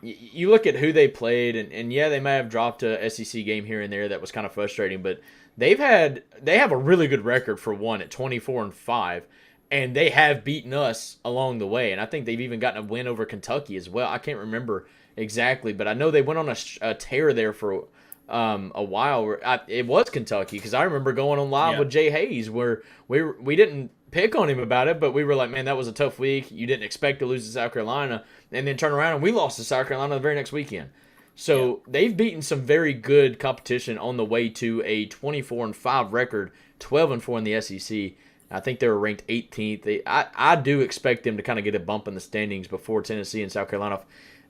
You look at who they played, and yeah, they may have dropped a SEC game here and there that was kind of frustrating, but they have a really good record for one at 24-5, and they have beaten us along the way, and I think they've even gotten a win over Kentucky as well. I can't remember exactly, but I know they went on a tear there for a while. It was Kentucky because I remember going on live with Jay Hayes where we didn't pick on him about it, but we were like, man, that was a tough week. You didn't expect to lose to South Carolina, and then turn around and we lost to South Carolina the very next weekend. So they've beaten some very good competition on the way to a 24-5 record, 12-4 in the SEC. I think they were ranked 18th. I do expect them to kind of get a bump in the standings before Tennessee and South Carolina.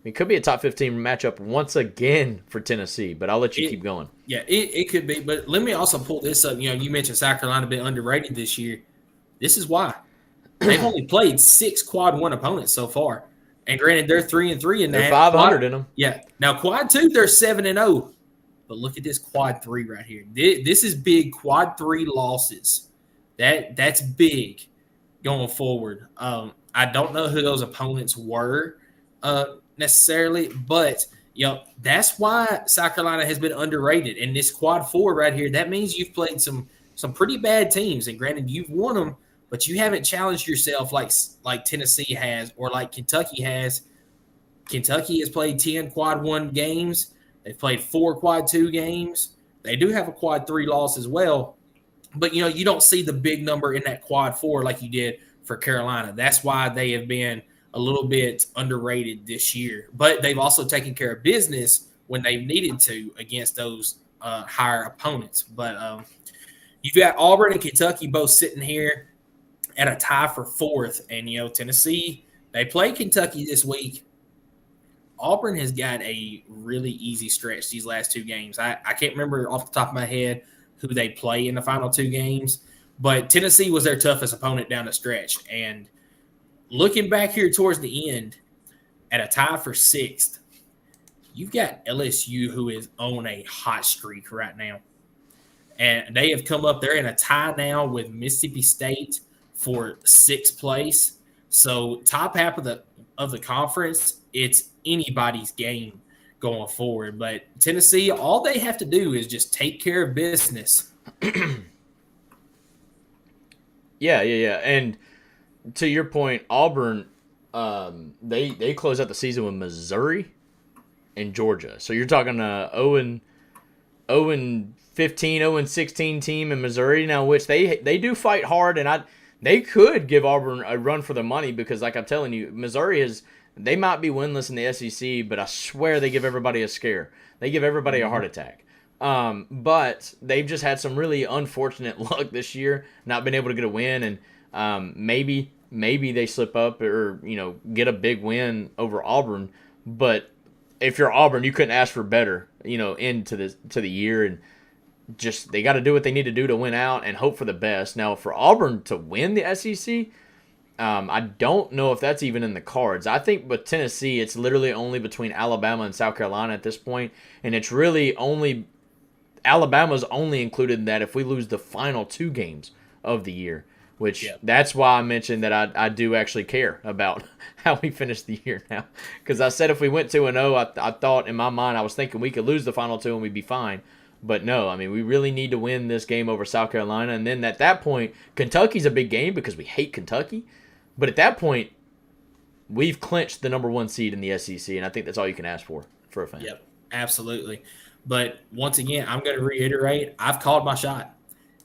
It could be a top 15 matchup once again for Tennessee, but I'll let you keep going. Yeah, it could be. But let me also pull this up. You mentioned South Carolina been underrated this year. This is why. They've only played 6 quad 1 opponents so far. And granted, they're 3-3 in that. They're 500 in them. Yeah. Now, quad 2, they're 7-0. But look at this quad 3 right here. This is big quad 3 losses. That's big. going forward. I don't know who those opponents were necessarily, but that's why South Carolina has been underrated in this quad 4 right here. That means you've played some pretty bad teams, and granted, you've won them, but you haven't challenged yourself like Tennessee has or like Kentucky has. Kentucky has played 10 quad 1 games. They've played 4 quad 2 games. They do have a quad 3 loss as well. But, you don't see the big number in that quad 4 like you did for Carolina. That's why they have been a little bit underrated this year. But they've also taken care of business when they've needed to against those higher opponents. But you've got Auburn and Kentucky both sitting here at a tie for 4th. And, Tennessee, they play Kentucky this week. Auburn has got a really easy stretch these last 2 games. I can't remember off the top of my head who they play in the final 2 games, but Tennessee was their toughest opponent down the stretch. And looking back here towards the end, at a tie for 6th, you've got LSU, who is on a hot streak right now. And they have come up. They're in a tie now with Mississippi State for 6th place. So top half of the conference, it's anybody's game going forward. But Tennessee, all they have to do is just take care of business. Yeah. And to your point, Auburn, they close out the season with Missouri and Georgia. So you're talking 0-15, 0-16 team in Missouri now, which they do fight hard, and they could give Auburn a run for their money because, like I'm telling you, Missouri they might be winless in the SEC, but I swear they give everybody a scare. They give everybody a heart attack. But they've just had some really unfortunate luck this year, not been able to get a win, and maybe they slip up or get a big win over Auburn. But if you're Auburn, you couldn't ask for better, into the year, and just they got to do what they need to do to win out and hope for the best. Now, for Auburn to win the SEC, I don't know if that's even in the cards. I think with Tennessee, it's literally only between Alabama and South Carolina at this point, and it's really only Alabama's only included in that if we lose the final 2 games of the year, which that's why I mentioned that I do actually care about how we finish the year now. Because I said if we went 2-0, I thought in my mind, I was thinking we could lose the final 2 and we'd be fine. But no, I mean, we really need to win this game over South Carolina. And then at that point, Kentucky's a big game because we hate Kentucky. But at that point, we've clinched the number 1 seed in the SEC, and I think that's all you can ask for a fan. Yep, absolutely. But once again, I'm going to reiterate, I've called my shot.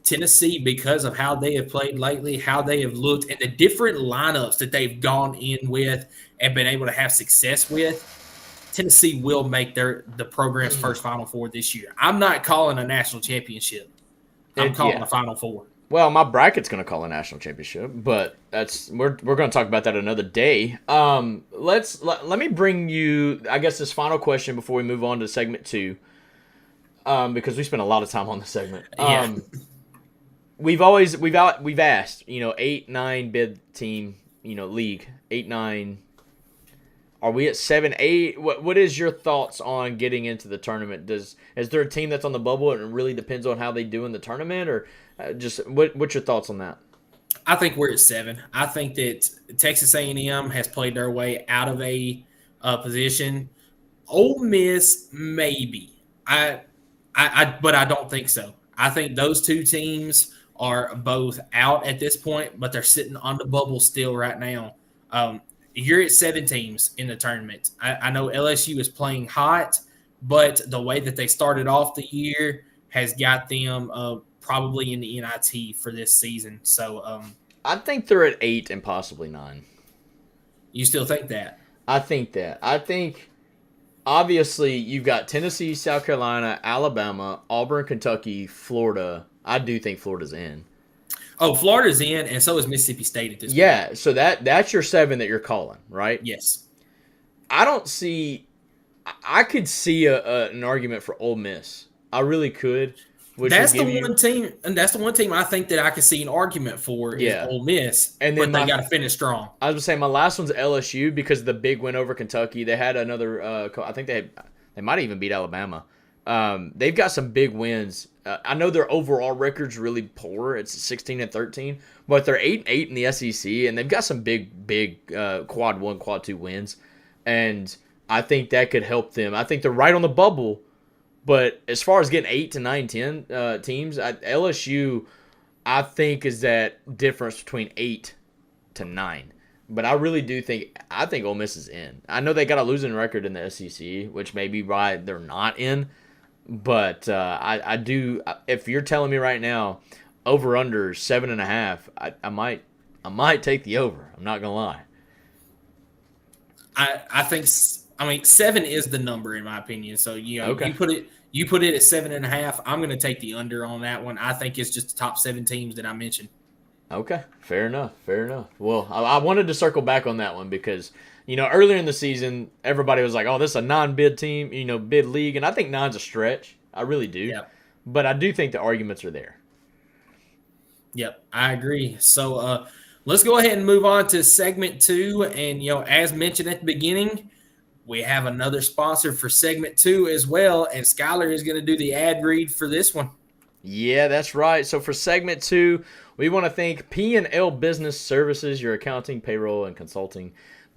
Tennessee, because of how they have played lately, how they have looked, and the different lineups that they've gone in with and been able to have success with, Tennessee will make the program's first Final Four this year. I'm not calling a national championship. I'm calling a Final Four. Well, my bracket's going to call a national championship, but we're going to talk about that another day. Let me bring you, I guess, this final question before we move on to segment 2, because we spent a lot of time on the segment. We've asked, 8-9 bid team, league 8-9. Are we at 7-8? What is your thoughts on getting into the tournament? Is there a team that's on the bubble and it really depends on how they do in the tournament, or just what's your thoughts on that? I think we're at 7. I think that Texas A&M has played their way out of a position. Ole Miss, maybe. But I don't think so. I think those 2 teams are both out at this point, but they're sitting on the bubble still right now. You're at 7 teams in the tournament. I know LSU is playing hot, but the way that they started off the year has got them probably in the NIT for this season. So I think they're at 8 and possibly 9. You still think that? I think that. I think obviously you've got Tennessee, South Carolina, Alabama, Auburn, Kentucky, Florida. I do think Florida's in. Oh, Florida's in, and so is Mississippi State at this point. Yeah, so that's your 7 that you're calling, right? Yes. I could see an argument for Ole Miss. I really could. That's the one team I think that I can see an argument for is Ole Miss, but they got to finish strong. I was going to say my last one's LSU because of the big win over Kentucky. They had another I think they might even beat Alabama. They've got some big wins I know their overall record's really poor. It's 16-13, but they're 8-8 in the SEC, and they've got some big quad 1, quad 2 wins, and I think that could help them. I think they're right on the bubble, but as far as getting 8 to 9, 10 teams, LSU, I think, is that difference between 8 to 9. But I really do think Ole Miss is in. I know they got a losing record in the SEC, which may be why they're not in. But I do. If you're telling me right now, over under 7.5, I might take the over. I'm not gonna lie. I think 7 is the number in my opinion. So Okay. you put it at 7.5. I'm gonna take the under on that one. I think it's just the top 7 teams that I mentioned. Okay, fair enough. Well, I wanted to circle back on that one because, earlier in the season, everybody was like, oh, this is a non-bid team, bid league. And I think 9's a stretch. I really do. Yep. But I do think the arguments are there. Yep, I agree. So let's go ahead and move on to segment 2. And, as mentioned at the beginning, we have another sponsor for segment 2 as well. And Skylar is going to do the ad read for this one. Yeah, that's right. So for segment 2, we want to thank P&L Business Services, your accounting, payroll, and consulting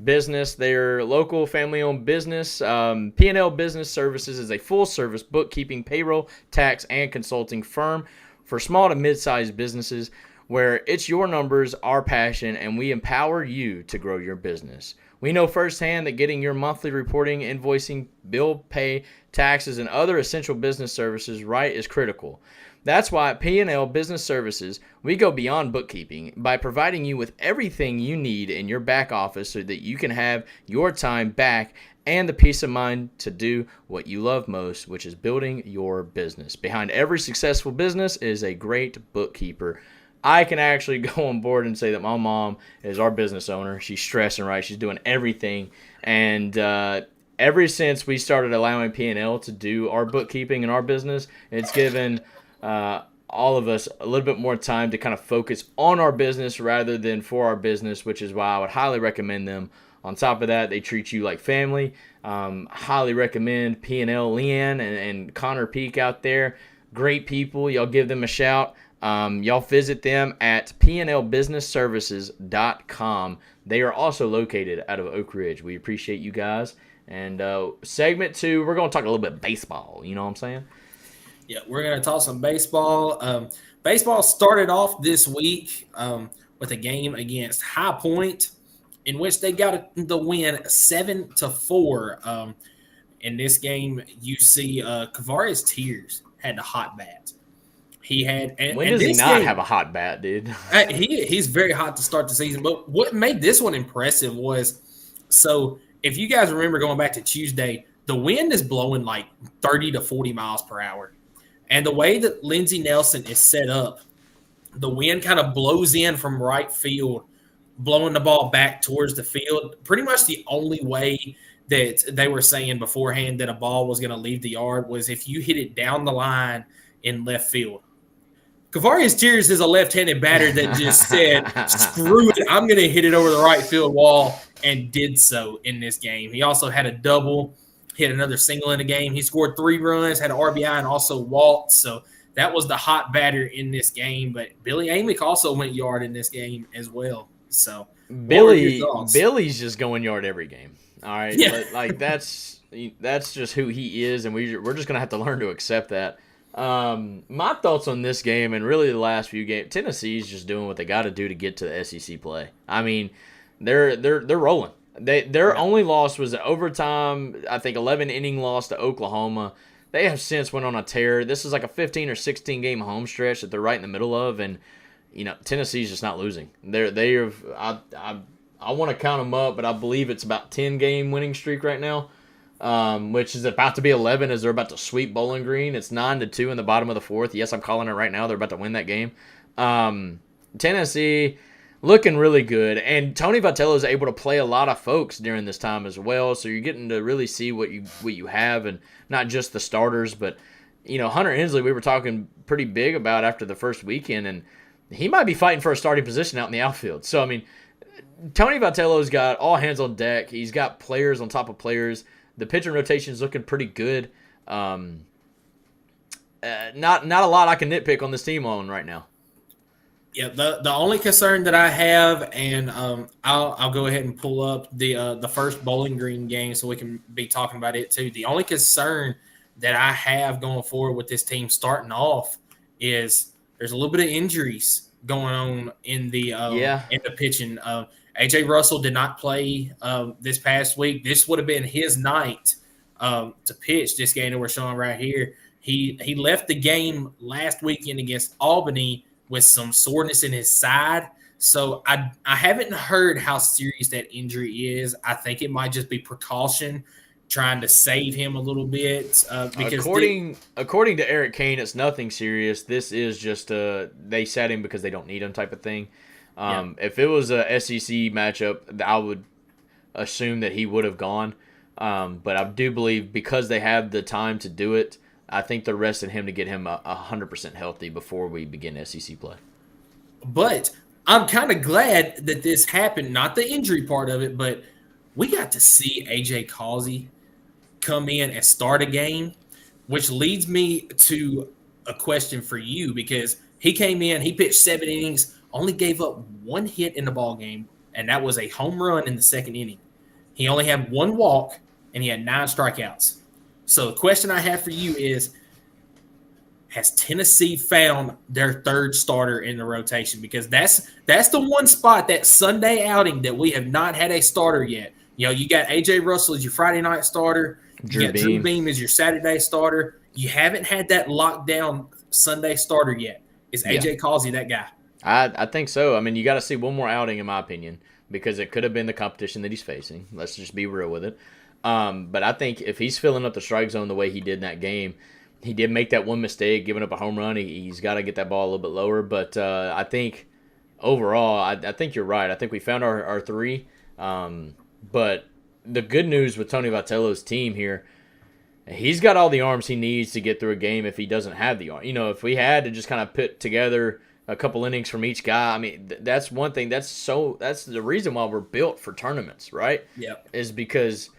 business. They're local, family-owned business. P&L Business Services is a full-service bookkeeping, payroll, tax, and consulting firm for small to mid-sized businesses where it's your numbers, our passion, and we empower you to grow your business. We know firsthand that getting your monthly reporting, invoicing, bill pay, taxes, and other essential business services right is critical. That's why at P&L Business Services, we go beyond bookkeeping by providing you with everything you need in your back office so that you can have your time back and the peace of mind to do what you love most, which is building your business. Behind every successful business is a great bookkeeper. I can actually go on board and say that my mom is our business owner. She's stressing, right? She's doing everything. And ever since we started allowing P&L to do our bookkeeping in our business, it's given all of us a little bit more time to kind of focus on our business rather than for our business, which is why I would highly recommend them. On top of that, they treat you like family. Highly recommend P&L Leanne and Connor Peak out there. Great people. Y'all give them a shout. Y'all visit them at pnlbusinessservices.com. They are also located out of Oak Ridge. We appreciate you guys. And segment 2, we're going to talk a little bit baseball. You know what I'm saying? Yeah, we're going to talk some baseball. Baseball started off this week with a game against High Point in which they got the win 7-4. In this game, you see Kavarius Tears had the hot bat. He had. When does he not have a hot bat, dude? He's very hot to start the season. But what made this one impressive was, so if you guys remember going back to Tuesday, the wind is blowing like 30 to 40 miles per hour. And the way that Lindsey Nelson is set up, the wind kind of blows in from right field, blowing the ball back towards the field. Pretty much the only way that they were saying beforehand that a ball was going to leave the yard was if you hit it down the line in left field. Kavarius Tears is a left-handed batter that just said, screw it, I'm going to hit it over the right field wall, and did so in this game. He also had a double, hit another single in the game. He scored 3 runs, had an RBI, and also walked. So that was the hot batter in this game. But Billy Amick also went yard in this game as well. So Billy's just going yard every game. All right, yeah. Like that's just who he is, and we're just gonna have to learn to accept that. My thoughts on this game and really the last few games, Tennessee's just doing what they got to do to get to the SEC play. I mean, they're rolling. Their only loss was an overtime, I think 11-inning loss to Oklahoma. They have since went on a tear. This is like a 15 or 16 game home stretch that they're right in the middle of, and Tennessee's just not losing. I want to count them up, but I believe it's about 10-game winning streak right now, which is about to be 11 as they're about to sweep Bowling Green. It's 9-2 in the bottom of the 4th. Yes, I'm calling it right now. They're about to win that game. Tennessee looking really good, and Tony Vitello is able to play a lot of folks during this time as well. So you're getting to really see what you have, and not just the starters, but Hunter Hensley we were talking pretty big about after the first weekend, and he might be fighting for a starting position out in the outfield. So I mean, Tony Vitello's got all hands on deck. He's got players on top of players. The pitching rotation is looking pretty good. not a lot I can nitpick on this team on right now. Yeah, the only concern that I have, and I'll go ahead and pull up the first Bowling Green game so we can be talking about it too. The only concern that I have going forward with this team starting off is there's a little bit of injuries going on in the pitching. AJ Russell did not play this past week. This would have been his night to pitch this game that we're showing right here. He left the game last weekend against Albany with some soreness in his side. So I haven't heard how serious that injury is. I think it might just be precaution, trying to save him a little bit. Because according to Eric Kane, it's nothing serious. This is just they sat him because they don't need him type of thing. If it was a SEC matchup, I would assume that he would have gone. But I do believe because they have the time to do it, I think they're resting him to get him 100% healthy before we begin SEC play. But I'm kind of glad that this happened, not the injury part of it, but we got to see AJ Causey come in and start a game, which leads me to a question for you because he came in, he pitched 7 innings, only gave up 1 hit in the ball game, and that was a home run in the 2nd inning. He only had 1 walk, and he had 9 strikeouts. So the question I have for you is, has Tennessee found their 3rd starter in the rotation? Because that's the one spot, that Sunday outing, that we have not had a starter yet. You know, you got A.J. Russell as your Friday night starter. You got Drew Beam as your Saturday starter. You haven't had that lockdown Sunday starter yet. Is A.J. Causey that guy? I think so. I mean, you got to see one more outing, in my opinion, because it could have been the competition that he's facing. Let's just be real with it. But I think if he's filling up the strike zone the way he did in that game, he did make that one mistake, giving up a home run. He's got to get that ball a little bit lower. But I think overall, I think you're right. I think we found our 3. But the good news with Tony Vitello's team here, he's got all the arms he needs to get through a game if he doesn't have the arm. You know, if we had to just kind of put together a couple innings from each guy, I mean, that's one thing. That's the reason why we're built for tournaments, right? Yeah. Is because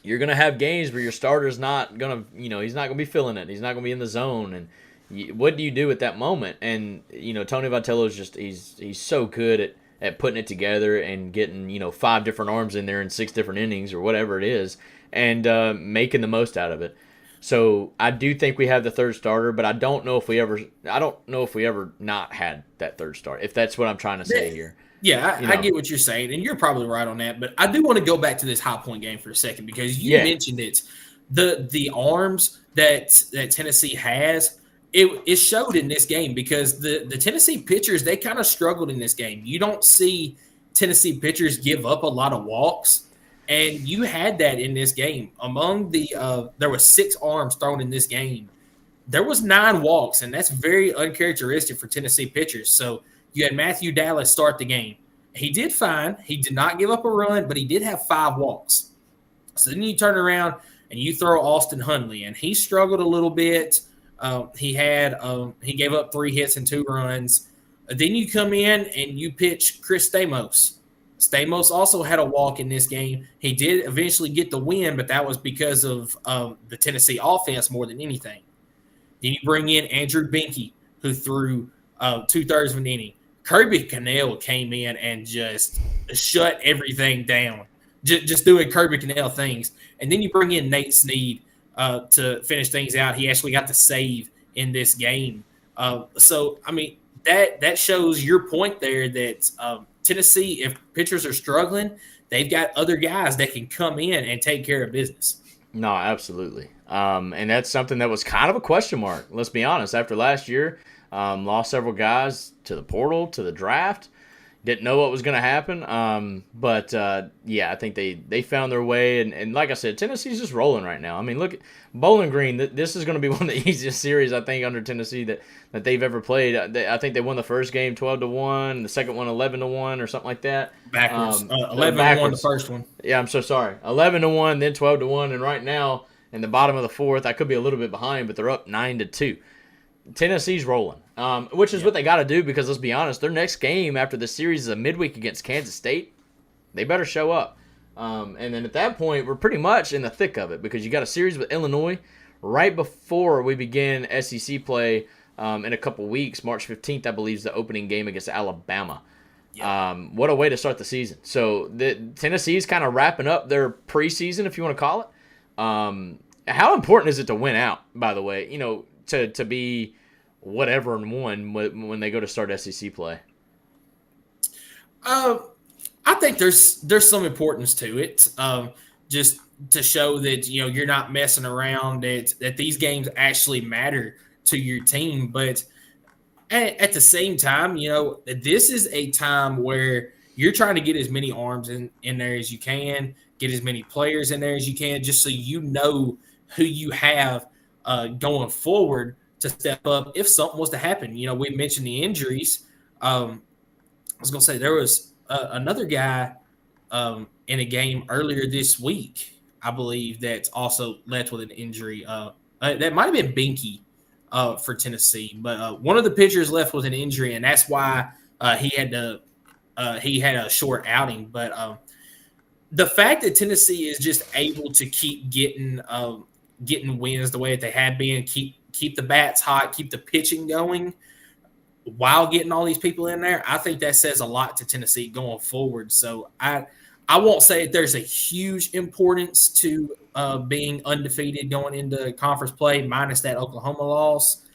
you're going to have games where your starter's not going to, he's not going to be feeling it. He's not going to be in the zone. And what do you do at that moment? And, Tony Vitello's just, he's so good at putting it together and getting, 5 different arms in there in 6 different innings or whatever it is and making the most out of it. So I do think we have the 3rd starter, but I don't know if we ever not had that 3rd starter, if that's what I'm trying to say here. Yeah, I get what you're saying, and you're probably right on that. But I do want to go back to this High Point game for a second because you mentioned it. The arms that Tennessee has, it showed in this game because the Tennessee pitchers, they kind of struggled in this game. You don't see Tennessee pitchers give up a lot of walks, and you had that in this game. Among there was 6 arms thrown in this game. There was 9 walks, and that's very uncharacteristic for Tennessee pitchers. So you had Matthew Dallas start the game. He did fine. He did not give up a run, but he did have 5 walks. So then you turn around and you throw Austin Hundley, and he struggled a little bit. He gave up 3 hits and 2 runs. Then you come in and you pitch Chris Stamos. Stamos also had a walk in this game. He did eventually get the win, but that was because of the Tennessee offense more than anything. Then you bring in Andrew Binky, who threw 2/3 of an inning. Kirby Cannell came in and just shut everything down, just doing Kirby Cannell things. And then you bring in Nate Snead to finish things out. He actually got the save in this game. So, I mean, that shows your point there that Tennessee, if pitchers are struggling, they've got other guys that can come in and take care of business. No, absolutely. And that's something that was kind of a question mark, let's be honest. After last year, lost several guys to the portal, to the draft. Didn't know what was going to happen. But I think they found their way. And like I said, Tennessee's just rolling right now. I mean, look at Bowling Green. This is going to be one of the easiest series, I think, under Tennessee that they've ever played. I think they won the first game 12-1, the second one 11-1 or something like that. Backwards. 11-1 the first one. Yeah, I'm so sorry. 11-1, then 12-1. And right now, in the bottom of the 4th, I could be a little bit behind, but they're up 9-2. Tennessee's rolling, which is what they got to do because, let's be honest, their next game after the series is a midweek against Kansas State. They better show up. And then at that point, we're pretty much in the thick of it because you got a series with Illinois right before we begin SEC play in a couple weeks. March 15th, I believe, is the opening game against Alabama. Yep. What a way to start the season. So Tennessee is kind of wrapping up their preseason, if you want to call it. How important is it to win out, by the way, to be whatever and one when they go to start SEC play? I think there's some importance to it, just to show that you're not messing around, that these games actually matter to your team. But at the same time, this is a time where you're trying to get as many arms in there as you can, get as many players in there as you can, just so you know who you have going forward to step up if something was to happen. We mentioned the injuries. I was going to say there was another guy in a game earlier this week, I believe, that's also left with an injury. That might have been Binky for Tennessee, but one of the pitchers left with an injury, and that's why he had a short outing. But the fact that Tennessee is just able to keep getting wins the way that they have been, keep the bats hot, keep the pitching going, while getting all these people in there, I think that says a lot to Tennessee going forward. So I won't say that there's a huge importance to being undefeated going into conference play, minus that Oklahoma loss.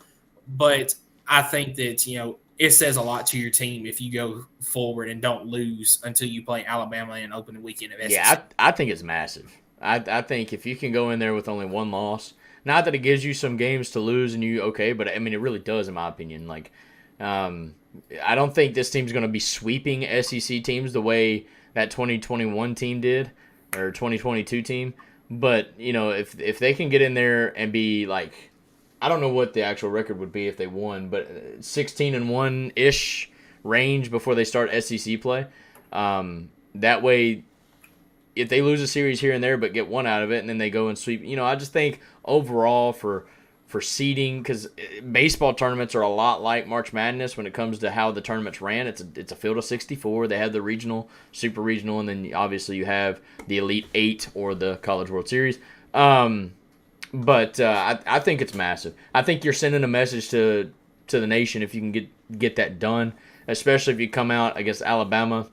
But I think that, it says a lot to your team if you go forward and don't lose until you play Alabama in opening weekend of SEC. Yeah, I think it's massive. I think if you can go in there with only one loss, not that it gives you some games to lose and but I mean, it really does, in my opinion. I don't think this team's going to be sweeping SEC teams the way that 2021 team did, or 2022 team. But, if they can get in there and be I don't know what the actual record would be if they won, but 16-1-ish range before they start SEC play. That way, if they lose a series here and there but get one out of it and then they go and sweep, I just think overall for seeding, because baseball tournaments are a lot like March Madness when it comes to how the tournaments ran. It's a field of 64. They have the regional, super regional, and then obviously you have the Elite Eight or the College World Series. But I think it's massive. I think you're sending a message to the nation if you can get that done, especially if you come out against Alabama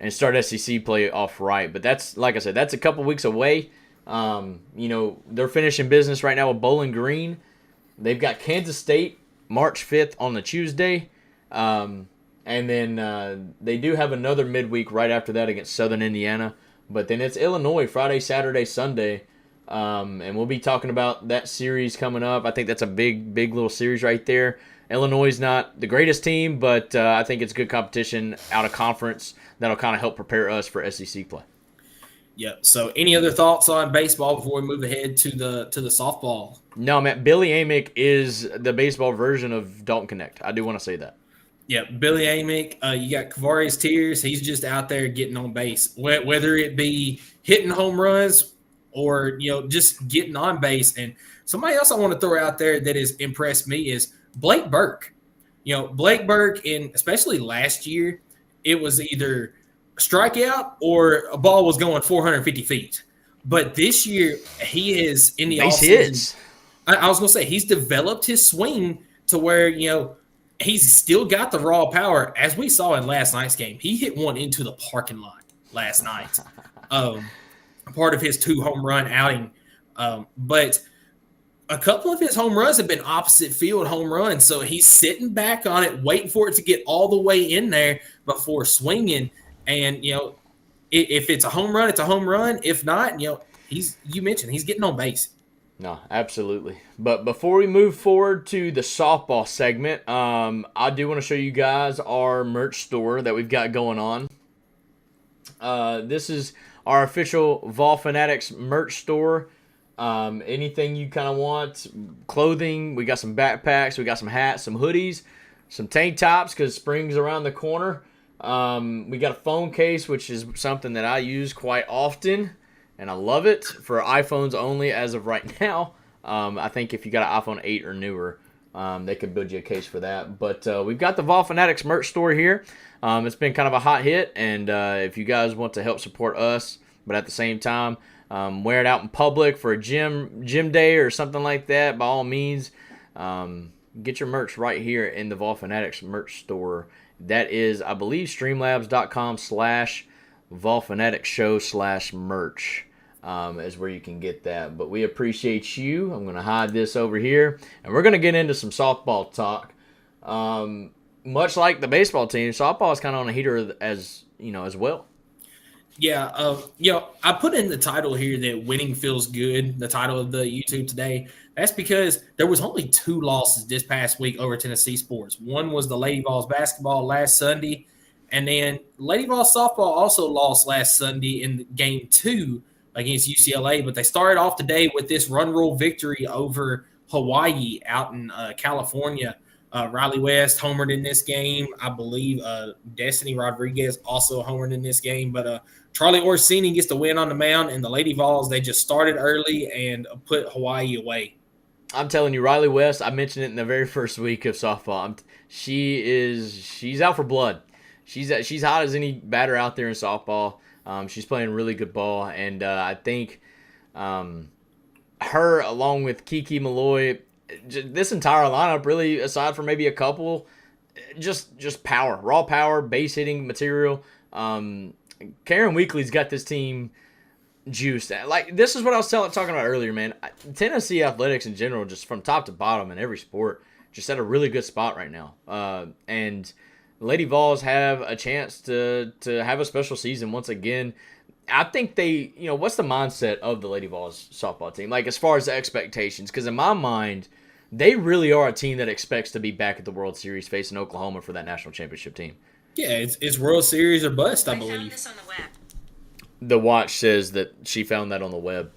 and start SEC play off right. But that's, like I said, that's a couple weeks away. They're finishing business right now with Bowling Green. They've got Kansas State March 5th on the Tuesday. And then they do have another midweek right after that against Southern Indiana. But then it's Illinois Friday, Saturday, Sunday. And we'll be talking about that series coming up. I think that's a big little series right there. Illinois is not the greatest team, but I think it's good competition out of conference that'll kind of help prepare us for SEC play. Yeah. So, any other thoughts on baseball before we move ahead to the softball? No, man. Billy Amick is the baseball version of Dalton Connect. I do want to say that. Yeah, Billy Amick. You got Kavarius Tears. He's just out there getting on base, whether it be hitting home runs or just getting on base. And somebody else I want to throw out there that has impressed me is Blake Burke. Blake Burke, especially last year, it was either strikeout or a ball was going 450 feet. But this year, he is in the offseason. I was going to say, he's developed his swing to where, he's still got the raw power. As we saw in last night's game, he hit one into the parking lot last night. Part of his 2 home run outing. But a couple of his home runs have been opposite field home runs. So he's sitting back on it, waiting for it to get all the way in there before swinging. And, if it's a home run, it's a home run. If not, you mentioned he's getting on base. No, absolutely. But before we move forward to the softball segment, I do want to show you guys our merch store that we've got going on. This is our official Vol Fanatics merch store. Anything you kind of want, clothing. We got some backpacks, we got some hats, some hoodies, some tank tops because spring's around the corner. We got a phone case, which is something that I use quite often, and I love it, for iPhones only as of right now. I think if you got an iPhone 8 or newer, they could build you a case for that. But we've got the Vol Fanatics merch store here. It's been kind of a hot hit, and if you guys want to help support us but at the same time, wear it out in public for a gym day or something like that. By all means, get your merch right here in the Vol Fanatics merch store. That is, I believe, streamlabs.com/VolFanaticsShow/merch. Is where you can get that. But we appreciate you. I'm going to hide this over here, and we're going to get into some softball talk. Much like the baseball team, softball is kind of on a heater as well. Yeah, I put in the title here that winning feels good, the title of the YouTube today. That's because there was only 2 losses this past week over Tennessee sports. One was the Lady Vols basketball last Sunday, and then Lady Vols softball also lost last Sunday in game 2 against UCLA, but they started off today with this run rule victory over Hawaii out in California. Riley West homered in this game. I believe Destiny Rodriguez also homered in this game. But Charlie Orsini gets the win on the mound, and the Lady Vols, they just started early and put Hawaii away. I'm telling you, Riley West, I mentioned it in the very first week of softball. She's out for blood. She's hot as any batter out there in softball. She's playing really good ball, and I think her, along with Kiki Malloy, this entire lineup, really, aside from maybe a couple, just power, raw power, base hitting material. Karen Weekly's got this team juiced. Like, this is what I was talking about earlier, man. Tennessee athletics in general, just from top to bottom in every sport, just at a really good spot right now. And Lady Vols have a chance to have a special season once again. I think they, what's the mindset of the Lady Vols softball team? Like, as far as the expectations, because in my mind, they really are a team that expects to be back at the World Series facing Oklahoma for that national championship team. Yeah, it's World Series or bust, I believe. Found this on the web. The watch says that she found that on the web.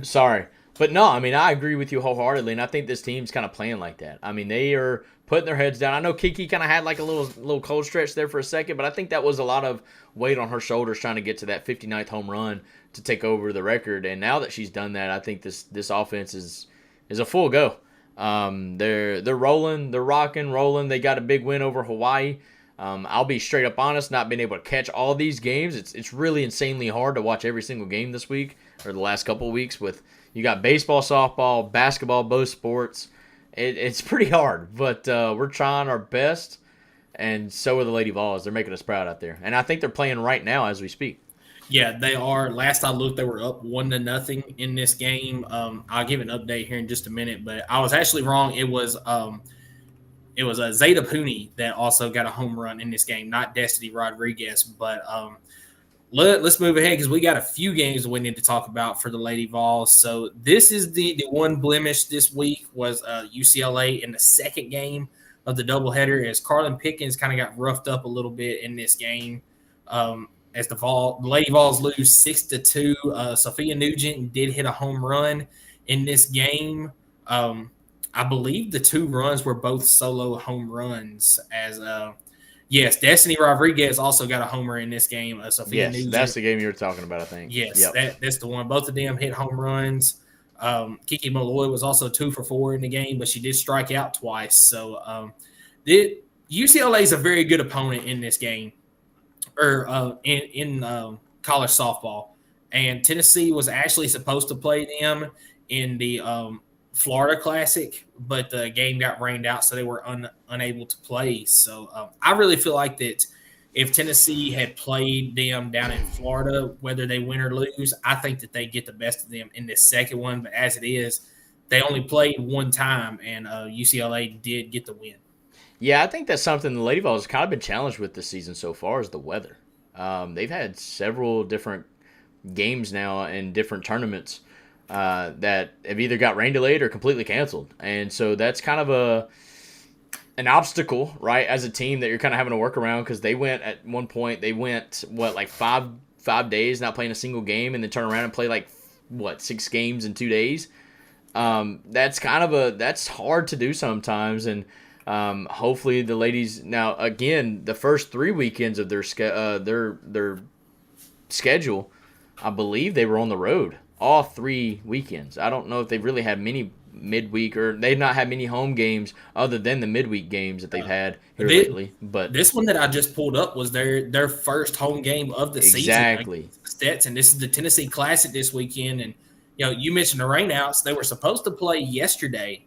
Sorry. But no, I mean, I agree with you wholeheartedly, and I think this team's kind of playing like that. I mean, they are putting their heads down. I know Kiki kind of had like a little cold stretch there for a second, but I think that was a lot of weight on her shoulders trying to get to that 59th home run to take over the record. And now that she's done that, I think this offense is a full go. They're rolling, they're rocking, rolling. They got a big win over Hawaii. I'll be straight up honest, not being able to catch all these games. It's really insanely hard to watch every single game this week or the last couple of weeks. With you got baseball, softball, basketball, both sports. It's pretty hard, but we're trying our best, and so are the Lady Vols. They're making us proud out there, and I think they're playing right now as we speak. Yeah, they are. Last I looked, they were up 1-0 in this game. I'll give an update here in just a minute, but I was actually wrong. It was Zeta Pooney that also got a home run in this game, not Destiny Rodriguez. But let's move ahead because we got a few games we need to talk about for the Lady Vols. So this is the one blemish this week was UCLA in the second game of the doubleheader as Carlin Pickens kind of got roughed up a little bit in this game. As the Lady Vols lose 6-2. Sophia Nugent did hit a home run in this game. I believe the 2 runs were both solo home runs. Yes, Destiny Rodriguez also got a homer in this game. Sophia Nugent. That's the game you were talking about, I think. Yes, yep. That's the one. Both of them hit home runs. Kiki Malloy was also 2 for 4 in the game, but she did strike out twice. So UCLA is a very good opponent in this game. Or in college softball. And Tennessee was actually supposed to play them in the Florida Classic, but the game got rained out, so they were unable to play. So I really feel like that if Tennessee had played them down in Florida, whether they win or lose, I think that they get the best of them in this second one. But as it is, they only played one time, and UCLA did get the win. Yeah, I think that's something the Lady Vols has kind of been challenged with this season so far is the weather. They've had several different games now in different tournaments that have either got rain delayed or completely canceled. And so that's kind of an obstacle, right, as a team that you're kind of having to work around because they went at one point, like five days not playing a single game and then turn around and play 6 games in 2 days. That's that's hard to do sometimes. And hopefully the ladies now again the first 3 weekends of their schedule, I believe they were on the road all 3 weekends. I don't know if they've really had many midweek, or they've not had many home games other than the midweek games that they've had here lately. But this one that I just pulled up was their first home game of the season against Stetson. This is the Tennessee Classic this weekend, and you mentioned the rainouts. They were supposed to play yesterday.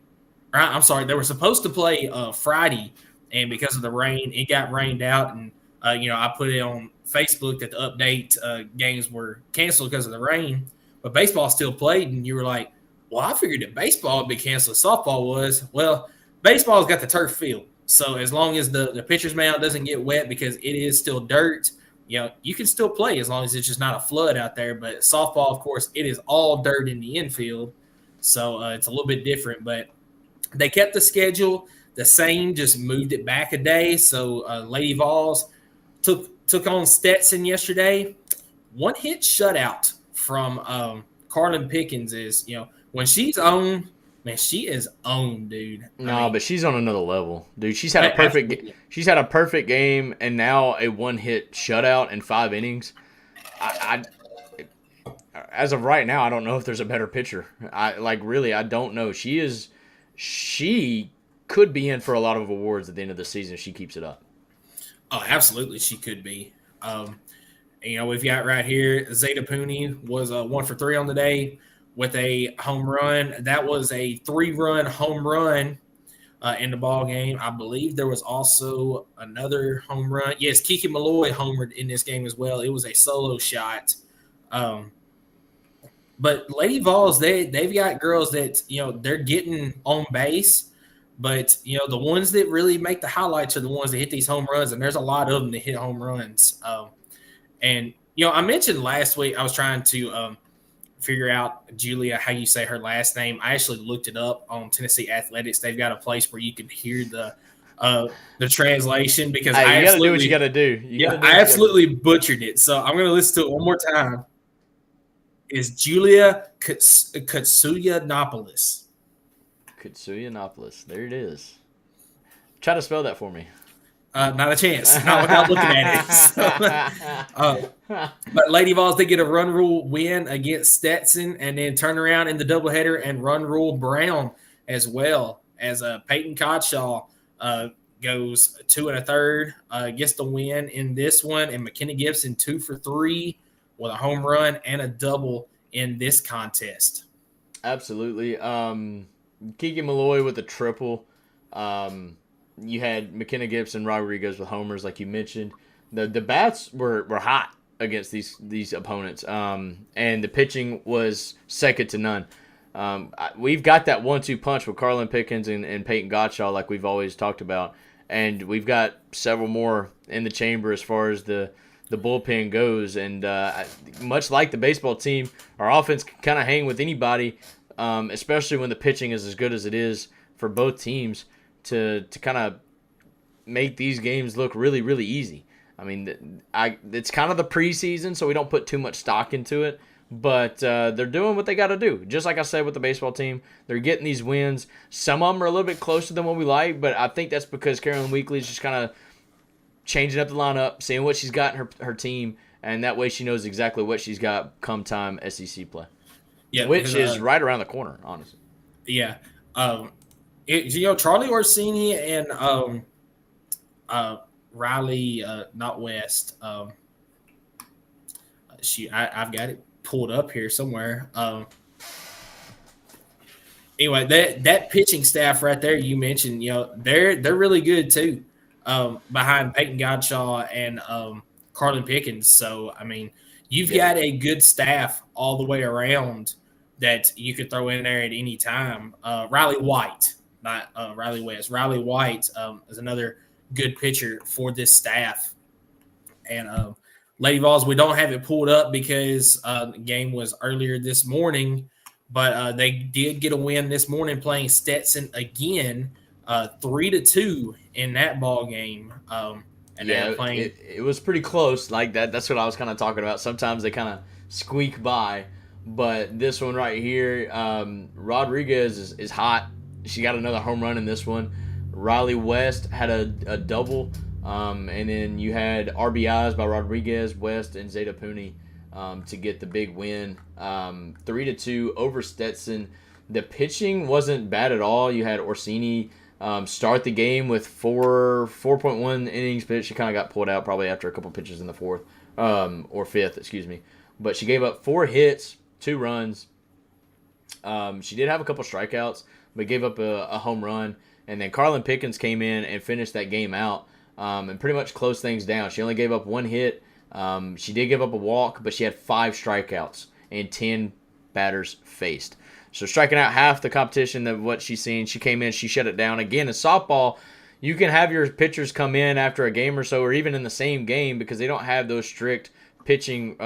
I'm sorry, they were supposed to play Friday, and because of the rain, it got rained out. And I put it on Facebook that the update games were canceled because of the rain, but baseball still played. And you were like, well, I figured that baseball would be canceled. Softball was. Well, baseball's got the turf field. So as long as the pitcher's mound doesn't get wet because it is still dirt, you can still play as long as it's just not a flood out there. But softball, of course, it is all dirt in the infield. So it's a little bit different. But they kept the schedule the same, just moved it back a day. So Lady Vols took on Stetson yesterday. One hit shutout from Carlin Pickens is, when she's on, man, she is on, dude. But she's on another level, dude. She's had a perfect game, and now a one-hit shutout in 5 innings. I as of right now, I don't know if there's a better pitcher. I don't know. She could be in for a lot of awards at the end of the season if she keeps it up. Oh, absolutely, she could be. We've got right here, Zeta Pooney was 1 for 3 on the day with a home run. That was a 3-run home run in the ball game. I believe there was also another home run. Yes, Kiki Malloy homered in this game as well. It was a solo shot. But Lady Vols, they've got girls that, they're getting on base. But, the ones that really make the highlights are the ones that hit these home runs, and there's a lot of them that hit home runs. I mentioned last week I was trying to figure out, Julia, how you say her last name. I actually looked it up on Tennessee Athletics. They've got a place where you can hear the translation because you got to do what you got to do. I absolutely butchered it. So I'm going to listen to it one more time. It's Julia Katsuyanopoulos. Katsuyanopoulos. There it is. Try to spell that for me. Not a chance. Not without looking at it. But Lady Vols, they get a run rule win against Stetson and then turn around in the doubleheader and run rule Brown as well, as Peyton Codshaw goes 2 1/3, gets the win in this one, and McKenna Gibson 2 for 3 with a home run and a double in this contest. Absolutely. Kiki Malloy with a triple. You had McKenna Gibson, Rodriguez with homers, like you mentioned. The bats were hot against these opponents, and the pitching was second to none. We've got that 1-2 punch with Carlin Pickens and Peyton Gottschall, like we've always talked about, and we've got several more in the chamber as far as the bullpen goes. And much like the baseball team, our offense can kind of hang with anybody, especially when the pitching is as good as it is for both teams, to kind of make these games look really, really easy. I mean, it's kind of the preseason, so we don't put too much stock into it. But they're doing what they got to do. Just like I said with the baseball team, they're getting these wins. Some of them are a little bit closer than what we like, but I think that's because Carolyn Weekly is just kind of changing up the lineup, seeing what she's got in her team, and that way she knows exactly what she's got come time SEC play. Yeah, which is right around the corner, honestly. Yeah. Charlie Orsini and Riley, not West. I've got it pulled up here somewhere. Anyway, that pitching staff right there you mentioned, they're really good too. Behind Peyton Godshaw and Carlin Pickens. So I mean, you've got a good staff all the way around that you could throw in there at any time. Riley White, not Riley West. Riley White is another good pitcher for this staff. And Lady Vols, we don't have it pulled up because the game was earlier this morning, but they did get a win this morning playing Stetson again, 3-2 in that ball game. And they're playing. It was pretty close like that. That's what I was kind of talking about. Sometimes they kind of squeak by. But this one right here, Rodriguez is hot. She got another home run in this one. Riley West had a double. And then you had RBIs by Rodriguez, West, and Zeta Pooney to get the big win. 3-2 over Stetson. The pitching wasn't bad at all. You had Orsini start the game with 4.1 innings pitched. She kind of got pulled out probably after a couple pitches in the fourth or fifth, excuse me. But she gave up 4 hits, 2 runs. She did have a couple strikeouts, but gave up a home run. And then Carlin Pickens came in and finished that game out and pretty much closed things down. She only gave up 1 hit. She did give up a walk, but she had 5 strikeouts and 10 batters faced. So striking out half the competition of what she's seen. She came in, she shut it down. Again, in softball, you can have your pitchers come in after a game or so, or even in the same game, because they don't have those strict pitching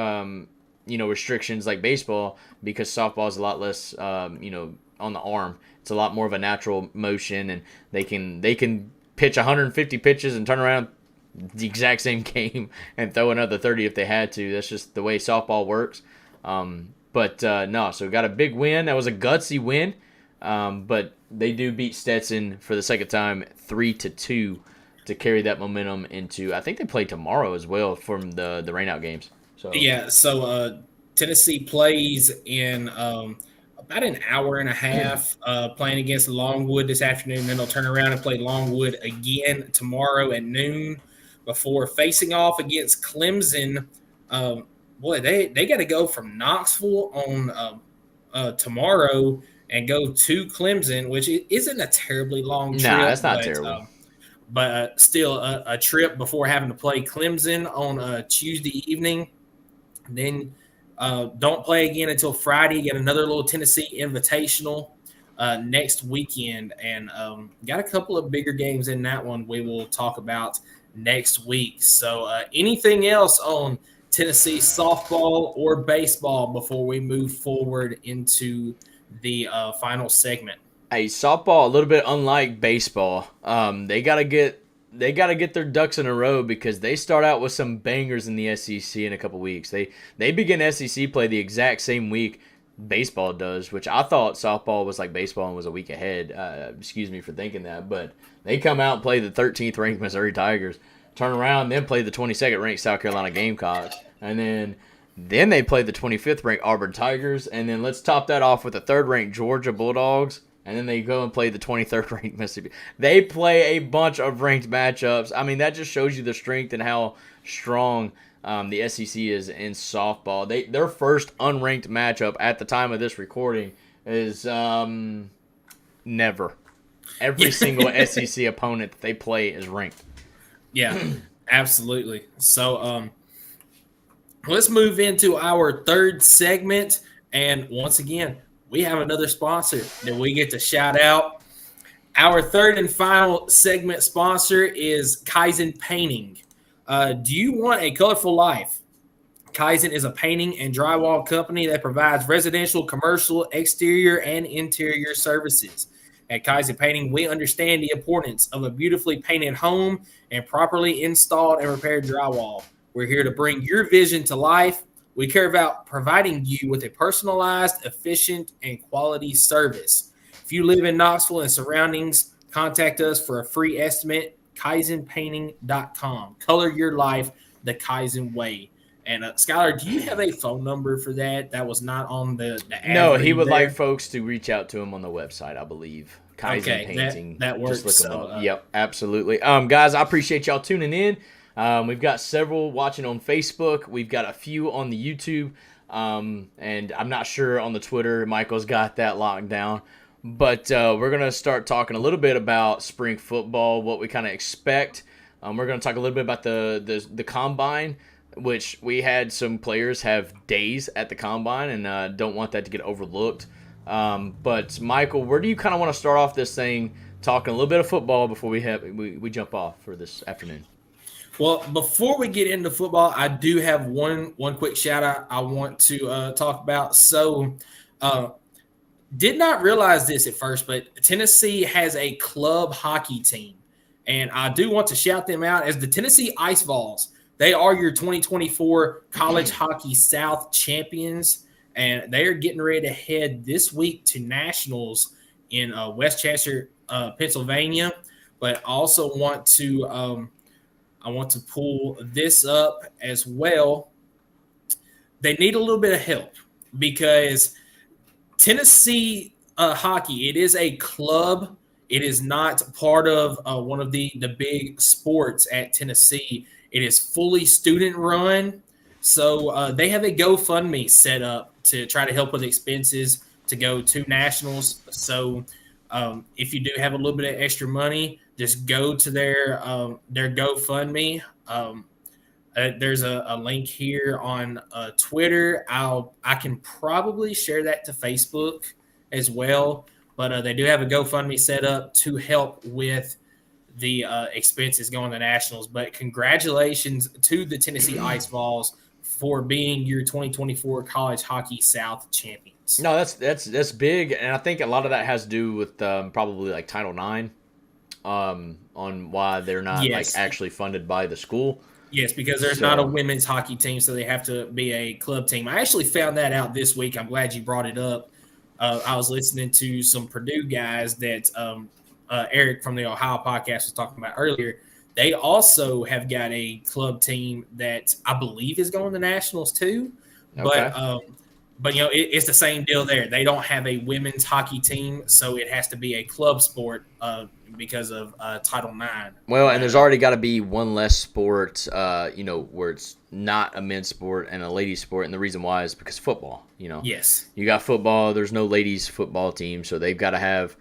restrictions like baseball, because softball is a lot less on the arm. It's a lot more of a natural motion, and they can pitch 150 pitches and turn around the exact same game and throw another 30 if they had to. That's just the way softball works. So got a big win. That was a gutsy win, but they do beat Stetson for the second time 3-2 to carry that momentum into. I think they play tomorrow as well from the rainout games. So yeah, so Tennessee plays in about an hour and a half, playing against Longwood this afternoon. Then they'll turn around and play Longwood again tomorrow at noon before facing off against Clemson. They got to go from Knoxville on tomorrow and go to Clemson, which isn't a terribly long trip. Nah, that's not terrible. But still a trip before having to play Clemson on Tuesday evening. Then don't play again until Friday. Get another little Tennessee Invitational next weekend. And got a couple of bigger games in that one we will talk about next week. So anything else on Tennessee softball or baseball before we move forward into the final segment? Hey, softball a little bit unlike baseball. They gotta get their ducks in a row, because they start out with some bangers in the SEC in a couple weeks. They begin SEC play the exact same week baseball does, which I thought softball was like baseball and was a week ahead. Excuse me for thinking that, but they come out and play the 13th ranked Missouri Tigers, turn around, then play the 22nd ranked South Carolina Gamecocks, and then they play the 25th ranked Auburn Tigers, and then let's top that off with the 3rd ranked Georgia Bulldogs, and then they go and play the 23rd ranked Mississippi. They play a bunch of ranked matchups. I mean, that just shows you the strength and how strong the SEC is in softball. Their first unranked matchup at the time of this recording is never. Every single SEC opponent that they play is ranked. Yeah, absolutely. So let's move into our third segment. And once again, we have another sponsor that we get to shout out. Our third and final segment sponsor is Kaizen Painting. Do you want a colorful life? Kaizen is a painting and drywall company that provides residential, commercial, exterior, and interior services. At Kaizen Painting, we understand the importance of a beautifully painted home and properly installed and repaired drywall. We're here to bring your vision to life. We care about providing you with a personalized, efficient, and quality service. If you live in Knoxville and surroundings, contact us for a free estimate, KaizenPainting.com. Color your life the Kaizen way. And Skylar, do you have a phone number for that? That was not on the ad. No, he would like folks to reach out to him on the website, I believe. Kaizen Painting. That works. Just look him up. Yep, absolutely. Guys, I appreciate y'all tuning in. We've got several watching on Facebook. We've got a few on the YouTube. And I'm not sure on the Twitter. Michael's got that locked down. But we're going to start talking a little bit about spring football, what we kind of expect. We're going to talk a little bit about the combine, which we had some players have days at the combine, and don't want that to get overlooked. But Michael, where do you kind of want to start off this thing, talking a little bit of football before we jump off for this afternoon? Well, before we get into football, I do have one quick shout out I want to talk about. So, did not realize this at first, but Tennessee has a club hockey team, and I do want to shout them out as the Tennessee Ice Balls. They are your 2024 College Hockey South champions, and they are getting ready to head this week to nationals in Westchester, Pennsylvania. But also want to I want to pull this up as well. They need a little bit of help because Tennessee hockey. It is a club. It is not part of one of the big sports at Tennessee. It is fully student run. So they have a GoFundMe set up to try to help with expenses to go to nationals. So if you do have a little bit of extra money, just go to their GoFundMe. There's a link here on Twitter. I can probably share that to Facebook as well. But they do have a GoFundMe set up to help with the expenses going to nationals. But congratulations to the Tennessee Ice Vols for being your 2024 College Hockey South champions. No, that's big, and I think a lot of that has to do with probably like Title IX, on why they're not like actually funded by the school. Yes, because there's not a women's hockey team, so they have to be a club team. I actually found that out this week. I'm glad you brought it up. I was listening to some Purdue guys that Eric from the Ohio podcast was talking about earlier. They also have got a club team that I believe is going to nationals too. Okay. But it's the same deal there. They don't have a women's hockey team, so it has to be a club sport because of Title IX. Well, and there's already got to be one less sport, where it's not a men's sport and a ladies sport, and the reason why is because football. Yes, you got football. There's no ladies football team, so they've got to have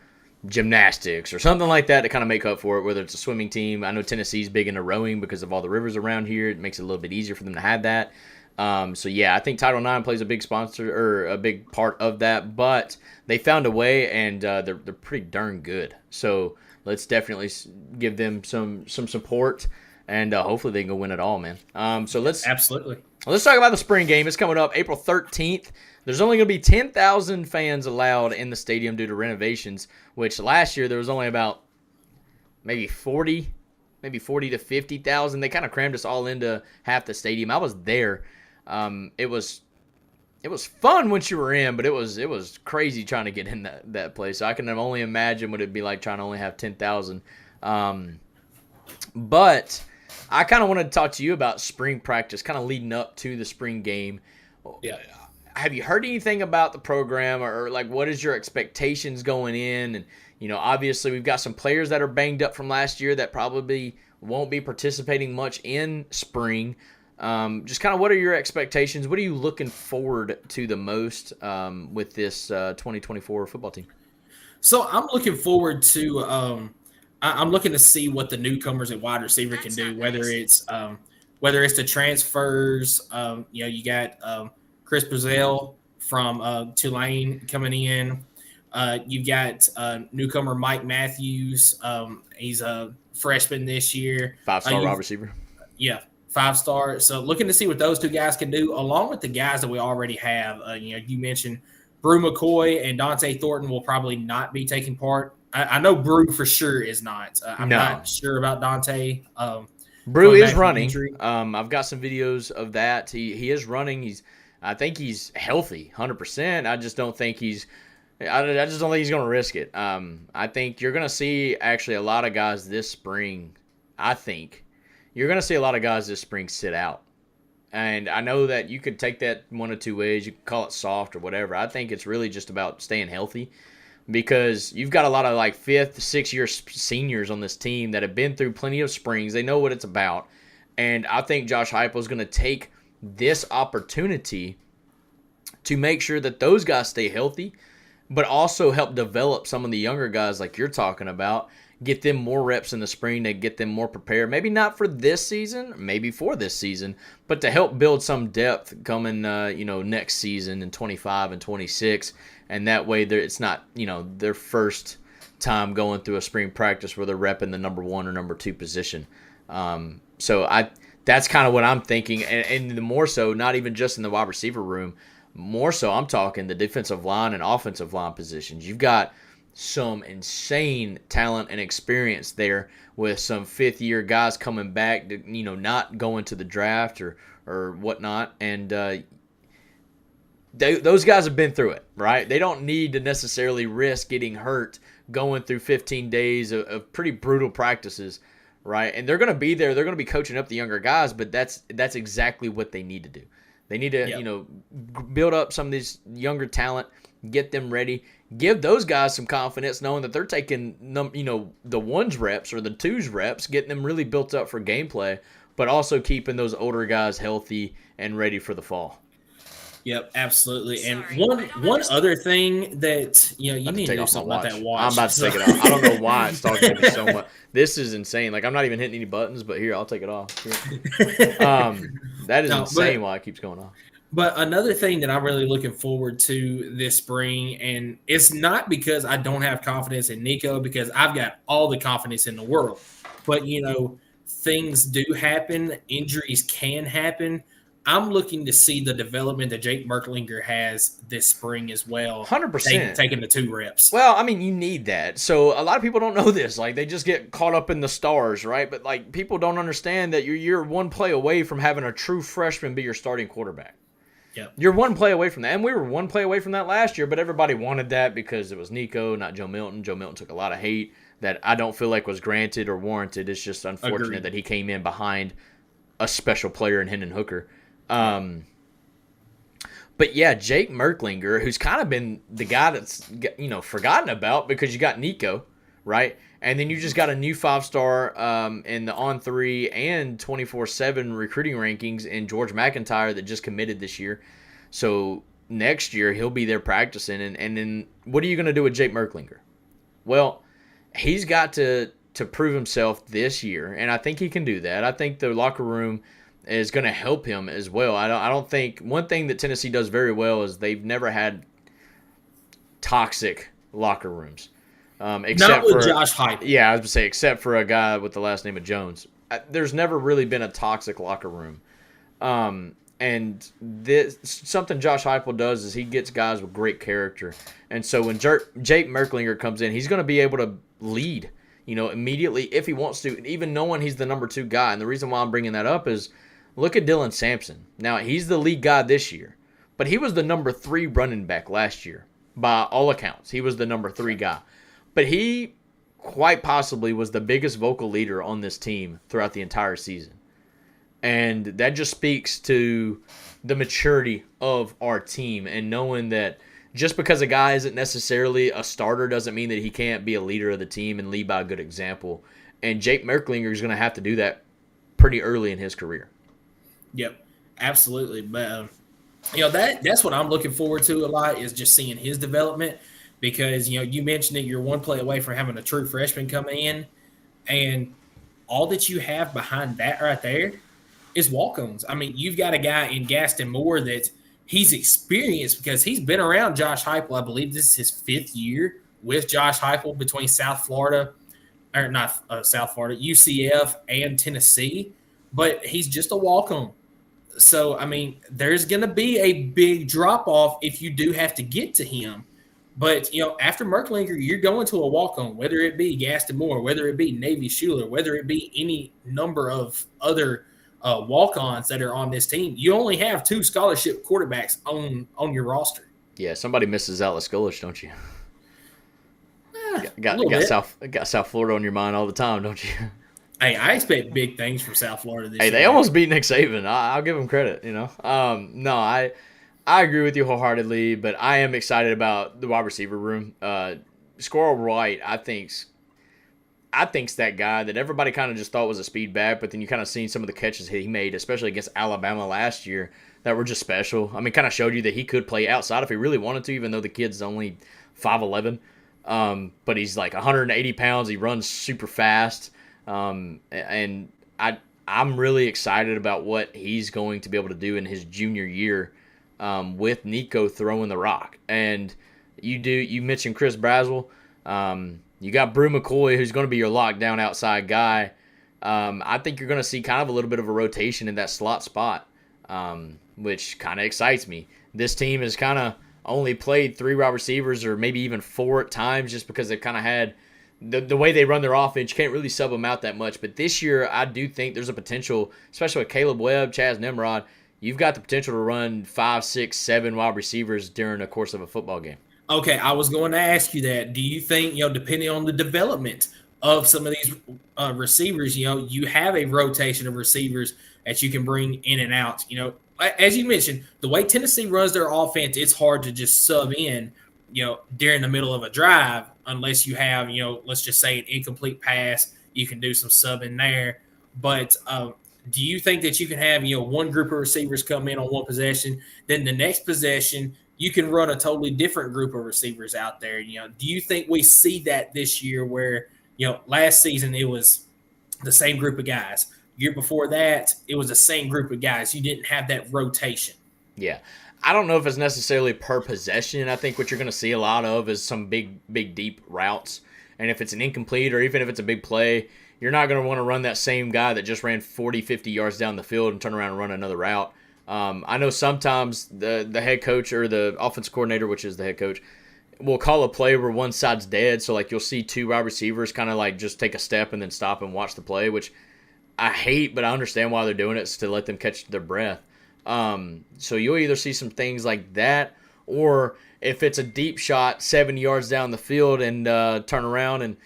gymnastics or something like that to kind of make up for it. Whether it's a swimming team, I know Tennessee's big into rowing because of all the rivers around here. It makes it a little bit easier for them to have that. So yeah, I think Title IX plays a big sponsor or a big part of that, but they found a way, and they're pretty darn good. So let's definitely give them some support, and hopefully they can go win it all, man. So let's talk about the spring game. It's coming up April 13th. There's only going to be 10,000 fans allowed in the stadium due to renovations, which last year there was only about maybe 40 to 50,000. They kind of crammed us all into half the stadium. I was there. It was fun once you were in, but it was crazy trying to get in that place. So I can only imagine what it'd be like trying to only have 10,000. But I kind of wanted to talk to you about spring practice, kind of leading up to the spring game. Yeah. Have you heard anything about the program, or like what is your expectations going in? And obviously we've got some players that are banged up from last year that probably won't be participating much in spring. Just kind of what are your expectations? What are you looking forward to the most with this 2024 football team? So I'm looking forward to I'm looking to see what the newcomers at wide receiver can do, whether it's the transfers. You got Chris Brazil from Tulane coming in. You've got newcomer Mike Matthews. He's a freshman this year. 5-star wide receiver. Yeah. 5-star. So looking to see what those two guys can do, along with the guys that we already have. You mentioned Brew McCoy and Dante Thornton will probably not be taking part. I know Brew for sure is not. I'm not sure about Dante. Brew is running. I've got some videos of that. He is running. I think he's healthy, 100%. I just don't think he's going to risk it. I think you're going to see actually a lot of guys this spring. I think you're going to see a lot of guys this spring sit out. And I know that you could take that one of two ways. You can call it soft or whatever. I think it's really just about staying healthy, because you've got a lot of like 5th, 6th-year seniors on this team that have been through plenty of springs. They know what it's about. And I think Josh Heupel is going to take this opportunity to make sure that those guys stay healthy, but also help develop some of the younger guys like you're talking about. Get them more reps in the spring to get them more prepared. Maybe not for this season, maybe for this season, but to help build some depth coming, next season in 25 and 26. And that way it's not, their first time going through a spring practice where they're repping the number 1 or number 2 position. So that's kind of what I'm thinking. And the more so, not even just in the wide receiver room, more so I'm talking the defensive line and offensive line positions. You've got some insane talent and experience there with some 5th-year guys coming back, not going to the draft or whatnot. And those guys have been through it, right? They don't need to necessarily risk getting hurt going through 15 days of pretty brutal practices, right? And they're going to be there. They're going to be coaching up the younger guys, but that's exactly what they need to do. They need to, build up some of these younger talent, get them ready, give those guys some confidence knowing that they're taking, the ones reps or the twos reps, getting them really built up for gameplay, but also keeping those older guys healthy and ready for the fall. Yep, absolutely. And one other thing that you need to do something about that watch. I'm about to take it off. I don't know why it's talking to me so much. This is insane. Like, I'm not even hitting any buttons, but here, I'll take it off. That is insane why it keeps going off. But another thing that I'm really looking forward to this spring, and it's not because I don't have confidence in Nico, because I've got all the confidence in the world. But, things do happen. Injuries can happen. I'm looking to see the development that Jake Merklinger has this spring as well. 100%. Taking the 2 reps. Well, I mean, you need that. So a lot of people don't know this. Like, they just get caught up in the stars, right? But, like, people don't understand that you're one play away from having a true freshman be your starting quarterback. Yep. You're one play away from that. And we were one play away from that last year, but everybody wanted that because it was Nico, not Joe Milton. Joe Milton took a lot of hate that I don't feel like was granted or warranted. It's just unfortunate that he came in behind a special player in Hendon Hooker. But yeah, Jake Merklinger, who's kind of been the guy that's forgotten about because you got Nico, right? And then you just got a new 5-star in the On3 and 24/7 recruiting rankings in George McIntyre that just committed this year. So next year he'll be there practicing. And then what are you going to do with Jake Merklinger? Well, he's got to prove himself this year, and I think he can do that. I think the locker room is going to help him as well. I don't think one thing that Tennessee does very well is they've never had toxic locker rooms. Except Not with for Josh Heupel. Yeah, I was going to say, except for a guy with the last name of Jones. There's never really been a toxic locker room. And this something Josh Heupel does is he gets guys with great character. And so when Jake Merklinger comes in, he's going to be able to lead, immediately if he wants to, even knowing he's the number 2 guy. And the reason why I'm bringing that up is look at Dylan Sampson. Now, he's the lead guy this year, but he was the number 3 running back last year. By all accounts, he was the number 3 guy. But he quite possibly was the biggest vocal leader on this team throughout the entire season. And that just speaks to the maturity of our team and knowing that just because a guy isn't necessarily a starter doesn't mean that he can't be a leader of the team and lead by a good example. And Jake Merklinger is going to have to do that pretty early in his career. Yep, absolutely. But that's what I'm looking forward to a lot is just seeing his development because you mentioned that you're one play away from having a true freshman come in, and all that you have behind that right there is walk-ons. I mean, you've got a guy in Gaston Moore that he's experienced because he's been around Josh Heupel. I believe this is his 5th year with Josh Heupel between UCF and Tennessee, but he's just a walk-on. So, I mean, there's going to be a big drop-off if you do have to get to him. But, after Merklinger, you're going to a walk-on, whether it be Gaston Moore, whether it be Navy Schuler, whether it be any number of other walk-ons that are on this team. You only have 2 scholarship quarterbacks on your roster. Yeah, somebody misses out Lascolish, don't you? Got South Florida on your mind all the time, don't you? Hey, I expect big things from South Florida this year. Hey, they almost beat Nick Saban. I'll give them credit, No, I agree with you wholeheartedly, but I am excited about the wide receiver room. Squirrel White, I think's that guy that everybody kind of just thought was a speed back, but then you kind of seen some of the catches he made, especially against Alabama last year, that were just special. I mean, kind of showed you that he could play outside if he really wanted to, even though the kid's only 5'11". But he's like 180 pounds. He runs super fast. And I'm really excited about what he's going to be able to do in his junior year with Nico throwing the rock. And you mentioned Chris Braswell. You got Brew McCoy, who's going to be your lockdown outside guy. I think you're going to see kind of a little bit of a rotation in that slot spot, which kind of excites me. This team has kind of only played 3 wide receivers or maybe even 4 at times just because they've kind of had the way they run their offense. You can't really sub them out that much. But this year, I do think there's a potential, especially with Caleb Webb, Chaz Nimrod, you've got the potential to run 5, 6, 7 wide receivers during the course of a football game. Okay, I was going to ask you that. Do you think, depending on the development of some of these receivers, you have a rotation of receivers that you can bring in and out? as you mentioned, the way Tennessee runs their offense, it's hard to just sub in, during the middle of a drive unless you have, let's just say an incomplete pass. You can do some subbing there. But do you think that you can have, one group of receivers come in on one possession, then the next possession you can run a totally different group of receivers out there? Do you think we see that this year where, last season it was the same group of guys? Year before that, it was the same group of guys. You didn't have that rotation. Yeah. I don't know if it's necessarily per possession. I think what you're going to see a lot of is some big, deep routes. And if it's an incomplete or even if it's a big play, you're not going to want to run that same guy that just ran 40, 50 yards down the field and turn around and run another route. I know sometimes the head coach or the offensive coordinator, which is the head coach, will call a play where one side's dead. So, like, you'll see two wide receivers kind of like just take a step and then stop and watch the play, which I hate, but I understand why they're doing it. It's to let them catch their breath. So you'll either see some things like that, or if it's a deep shot 70 yards down the field and turn around and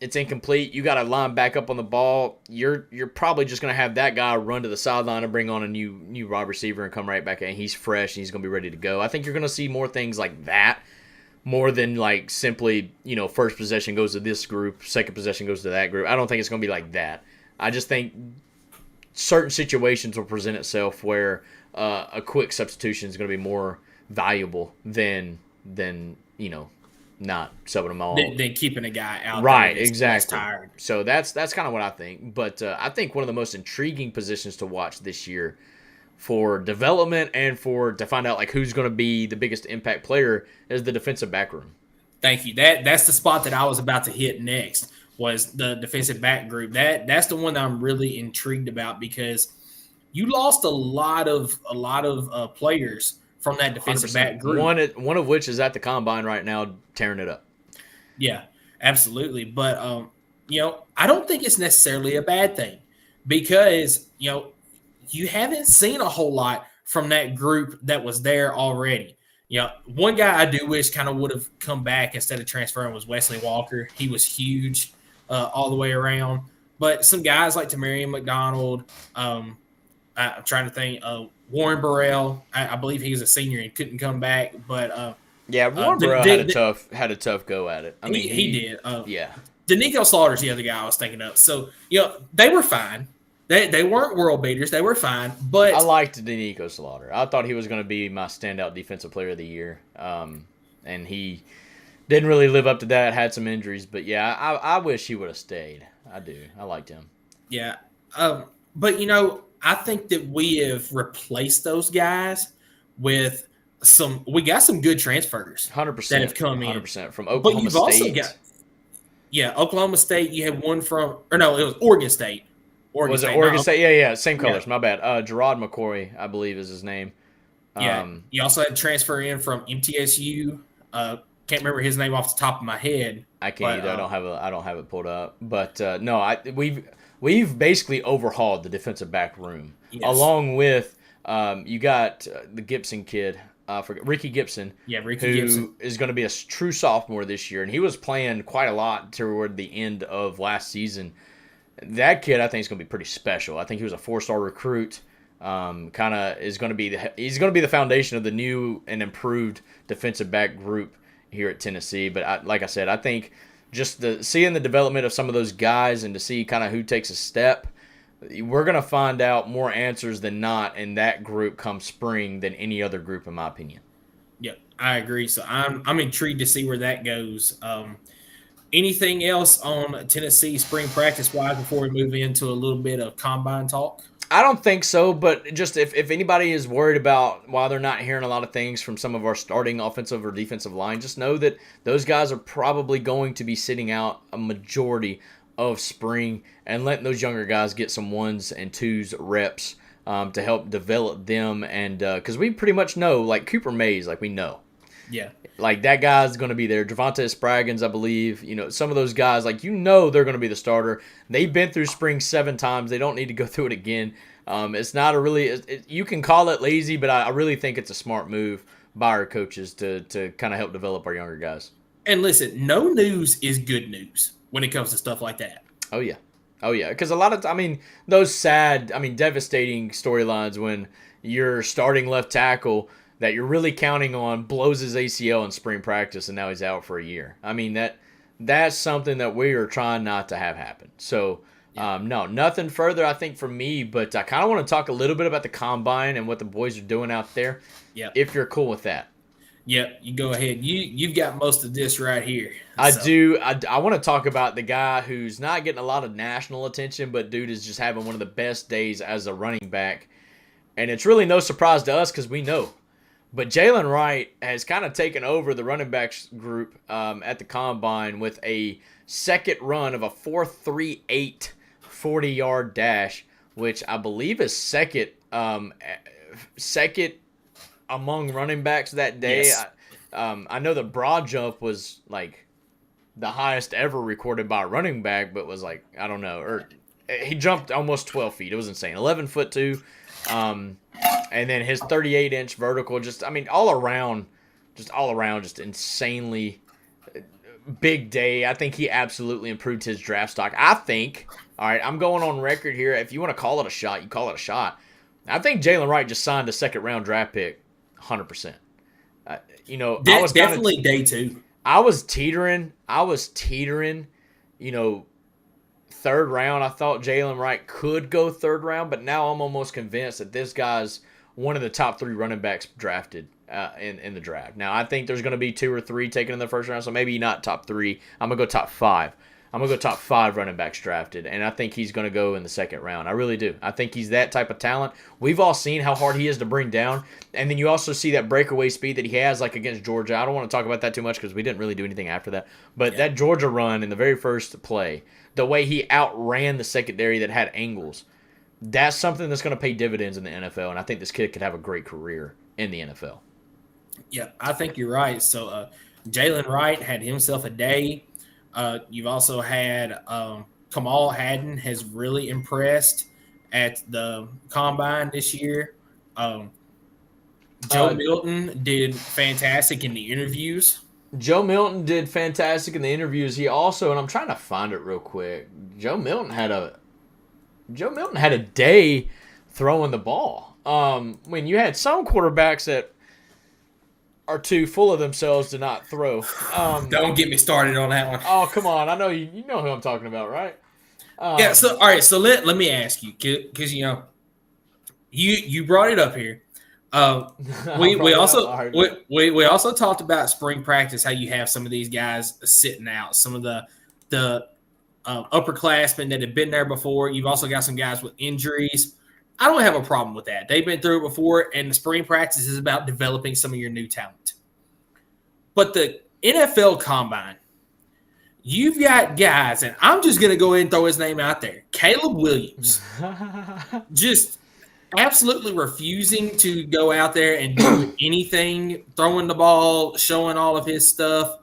it's incomplete, you got to line back up on the ball. You're probably just going to have that guy run to the sideline and bring on a new wide receiver and come right back in. He's fresh and he's going to be ready to go. I think you're going to see more things like that more than like simply, first possession goes to this group, second possession goes to that group. I don't think it's going to be like that. I just think certain situations will present itself where a quick substitution is going to be more valuable than not subbing them all. Than keeping a guy out. Right, there exactly. Tired. So that's kind of what I think. But I think one of the most intriguing positions to watch this year for development and to find out like who's going to be the biggest impact player is the defensive back room. Thank you. That's the spot that I was about to hit next. Was the defensive back group. That's the one that I'm really intrigued about because you lost a lot of players from that defensive 100%. back group. One of which is at the combine right now tearing it up. Yeah, absolutely. But I don't think it's necessarily a bad thing because you haven't seen a whole lot from that group that was there already. One guy I do wish kind of would have come back instead of transferring was Wesley Walker. He was huge all the way around. But some guys like Tamarian McDonald, I'm trying to think, Warren Burrell, I believe he was a senior and couldn't come back. But Warren Burrell had a tough go at it. I mean, he did. Yeah. Danico Slaughter's the other guy I was thinking of. So, they were fine. They weren't world beaters. They were fine. But I liked Danico Slaughter. I thought he was going to be my standout defensive player of the year. And he didn't really live up to that, had some injuries. But, yeah, I wish he would have stayed. I do. I liked him. Yeah. But, I think that we have replaced those guys with we got some good transfers 100% that have come in. 100% from Oklahoma but you've State. Also got, Oklahoma State. You had one from, or no, it was Oregon State. Oregon State? Yeah, same colors. Yeah. My bad. Gerard McCoy, I believe, is his name. Yeah. You also had transfer in from MTSU. Can't remember his name off the top of my head. I can't either. I don't have it pulled up. But no, we've basically overhauled the defensive back room, along with you got the Gibson kid. Ricky Gibson. Yeah, who is going to be a true sophomore this year, and he was playing quite a lot toward the end of last season. That kid, I think, is going to be pretty special. I think he was a 4-star recruit. Kind of is going to be he's going to be the foundation of the new and improved defensive back group here at Tennessee. But like I said, I think just seeing the development of some of those guys and to see kind of who takes a step, we're going to find out more answers than not in that group come spring than any other group, in my opinion. Yep, I agree. So I'm intrigued to see where that goes. Anything else on Tennessee spring practice-wise before we move into a little bit of combine talk? I don't think so, but just if anybody is worried about why they're not hearing a lot of things from some of our starting offensive or defensive line, just know that those guys are probably going to be sitting out a majority of spring and letting those younger guys get some 1s and 2s reps to help develop them. And because we pretty much know, like Cooper Mays, like we know. Yeah. Like that guy's going to be there. Javonte Spraggins, I believe. Some of those guys, like they're going to be the starter. They've been through spring 7 times. They don't need to go through it again. It's not a really you can call it lazy, but I really think it's a smart move by our coaches to kind of help develop our younger guys. And listen, no news is good news when it comes to stuff like that. Oh, yeah. Because a lot of those devastating storylines when your starting left tackle that you're really counting on blows his ACL in spring practice and now he's out for a year. I mean, that's something that we are trying not to have happen. So, no, nothing further, I think, from me, but I kind of want to talk a little bit about the combine and what the boys are doing out there, if you're cool with that. Yep, you go ahead. You've got most of this right here. I do. I want to talk about the guy who's not getting a lot of national attention, but dude is just having one of the best days as a running back. And it's really no surprise to us because we know. But Jalen Wright has kind of taken over the running backs group at the combine with a second run of a 4.38 40-yard dash, which I believe is second among running backs that day. Yes. I know the broad jump was like the highest ever recorded by a running back, but was like, I don't know, or he jumped almost 12 feet. It was insane. 11'2". And then his 38-inch vertical, all around, just insanely big day. I think he absolutely improved his draft stock. I think, all right, I'm going on record here. If you want to call it a shot, you call it a shot. I think Jalen Wright just signed a second-round draft pick, 100%. I was definitely day 2. I was teetering, third round. I thought Jalen Wright could go third round, but now I'm almost convinced that this guy's one of the top 3 running backs drafted in the draft. Now, I think there's going to be 2 or 3 taken in the first round, so maybe not top 3. I'm going to go top 5. I'm going to go top 5 running backs drafted, and I think he's going to go in the second round. I really do. I think he's that type of talent. We've all seen how hard he is to bring down, and then you also see that breakaway speed that he has, like against Georgia. I don't want to talk about that too much because we didn't really do anything after that, but that Georgia run in the very first play, the way he outran the secondary that had angles, that's something that's going to pay dividends in the NFL, and I think this kid could have a great career in the NFL. Yeah, I think you're right. So Jalen Wright had himself a day. You've also had Kamal Haddon has really impressed at the combine this year. Joe Milton did fantastic in the interviews. Joe Milton did fantastic in the interviews. He also, and I'm trying to find it real quick, Joe Milton had a day throwing the ball. When you had some quarterbacks that are too full of themselves to not throw. Don't get me started on that one. Oh, come on. I know you know who I'm talking about, right? Yeah, so all right, so let me ask you, because you brought it up here. We also talked about spring practice, how you have some of these guys sitting out, some of the upperclassmen that have been there before. You've also got some guys with injuries. I don't have a problem with that. They've been through it before, and the spring practice is about developing some of your new talent. But the NFL Combine, you've got guys, and I'm just going to go ahead and throw his name out there, Caleb Williams, just absolutely refusing to go out there and do anything, throwing the ball, showing all of his stuff.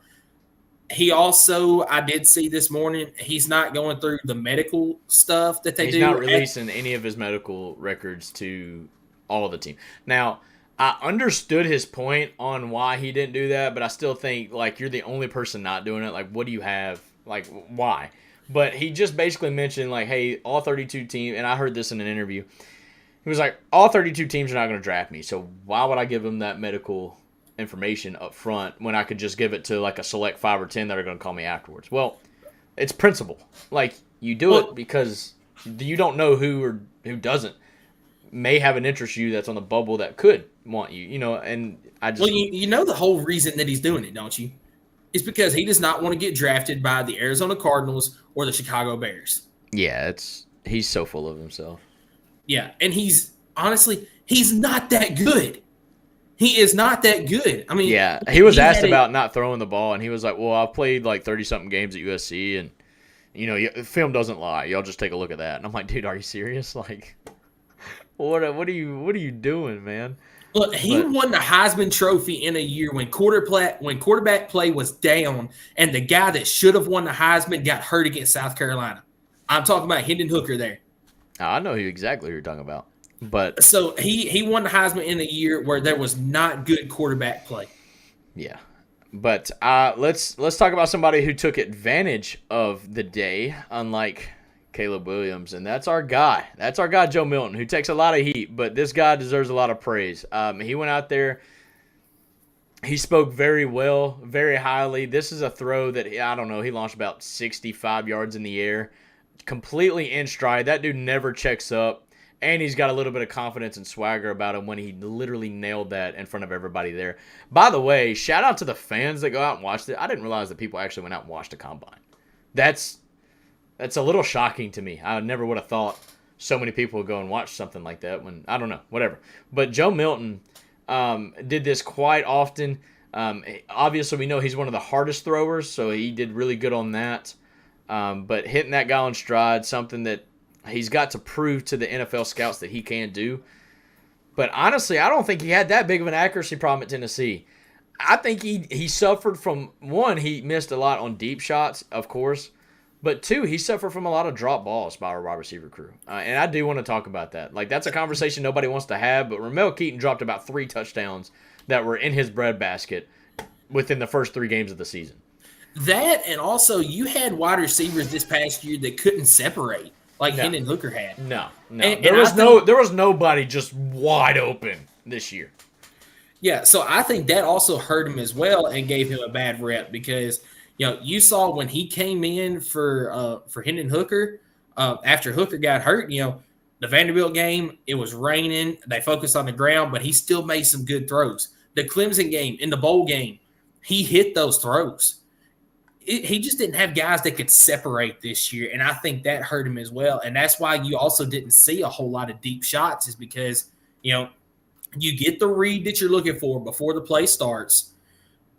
He also, I did see this morning, he's not going through the medical stuff that they do. He's not releasing any of his medical records to all of the team. Now, I understood his point on why he didn't do that, but I still think, like, you're the only person not doing it. Like, what do you have? Like, why? But he just basically mentioned, like, hey, all 32 teams, and I heard this in an interview. He was like, all 32 teams are not going to draft me, so why would I give them that medical information up front when I could just give it to like a select 5 or 10 that are going to call me afterwards? Well, it's principle. Like, you do it because you don't know who doesn't may have an interest in you that's on the bubble that could want you, and I just... Well, you know the whole reason that he's doing it, don't you? It's because he does not want to get drafted by the Arizona Cardinals or the Chicago Bears. Yeah, he's so full of himself. Yeah, and he's not that good. He is not that good. I mean, yeah, he was asked about not throwing the ball, and he was like, well, I've played like 30-something games at USC, and, film doesn't lie. Y'all just take a look at that. And I'm like, dude, are you serious? Like, what are you doing, man? Look, he won the Heisman Trophy in a year when quarterback play was down, and the guy that should have won the Heisman got hurt against South Carolina. I'm talking about Hendon Hooker there. I know exactly who you're talking about. But so he won the Heisman in a year where there was not good quarterback play. Yeah. But let's talk about somebody who took advantage of the day, unlike Caleb Williams, and that's our guy. That's our guy, Joe Milton, who takes a lot of heat, but this guy deserves a lot of praise. He went out there. He spoke very well, very highly. This is a throw that, I don't know, he launched about 65 yards in the air, completely in stride. That dude never checks up, and he's got a little bit of confidence and swagger about him when he literally nailed that in front of everybody there. By the way, shout out to the fans that go out and watched it. I didn't realize that people actually went out and watched the combine. That's a little shocking to me. I never would have thought so many people would go and watch something like that when, I don't know, whatever. But Joe Milton did this quite often. Obviously, we know he's one of the hardest throwers, so he did really good on that. But hitting that guy on stride, something that he's got to prove to the NFL scouts that he can do. But honestly, I don't think he had that big of an accuracy problem at Tennessee. I think he suffered from, one, he missed a lot on deep shots, of course. But two, he suffered from a lot of drop balls by our wide receiver crew. And I do want to talk about that. Like, that's a conversation nobody wants to have, but Ramel Keaton dropped about 3 touchdowns that were in his breadbasket within the first 3 games of the season. That, and also you had wide receivers this past year that couldn't separate like Hendon Hooker had. No. And There was nobody just wide open this year. Yeah, so I think that also hurt him as well and gave him a bad rep because – you saw when he came in for Hendon Hooker, after Hooker got hurt, the Vanderbilt game, it was raining. They focused on the ground, but he still made some good throws. The Clemson game, in the bowl game, he hit those throws. He just didn't have guys that could separate this year, and I think that hurt him as well. And that's why you also didn't see a whole lot of deep shots is because, you get the read that you're looking for before the play starts.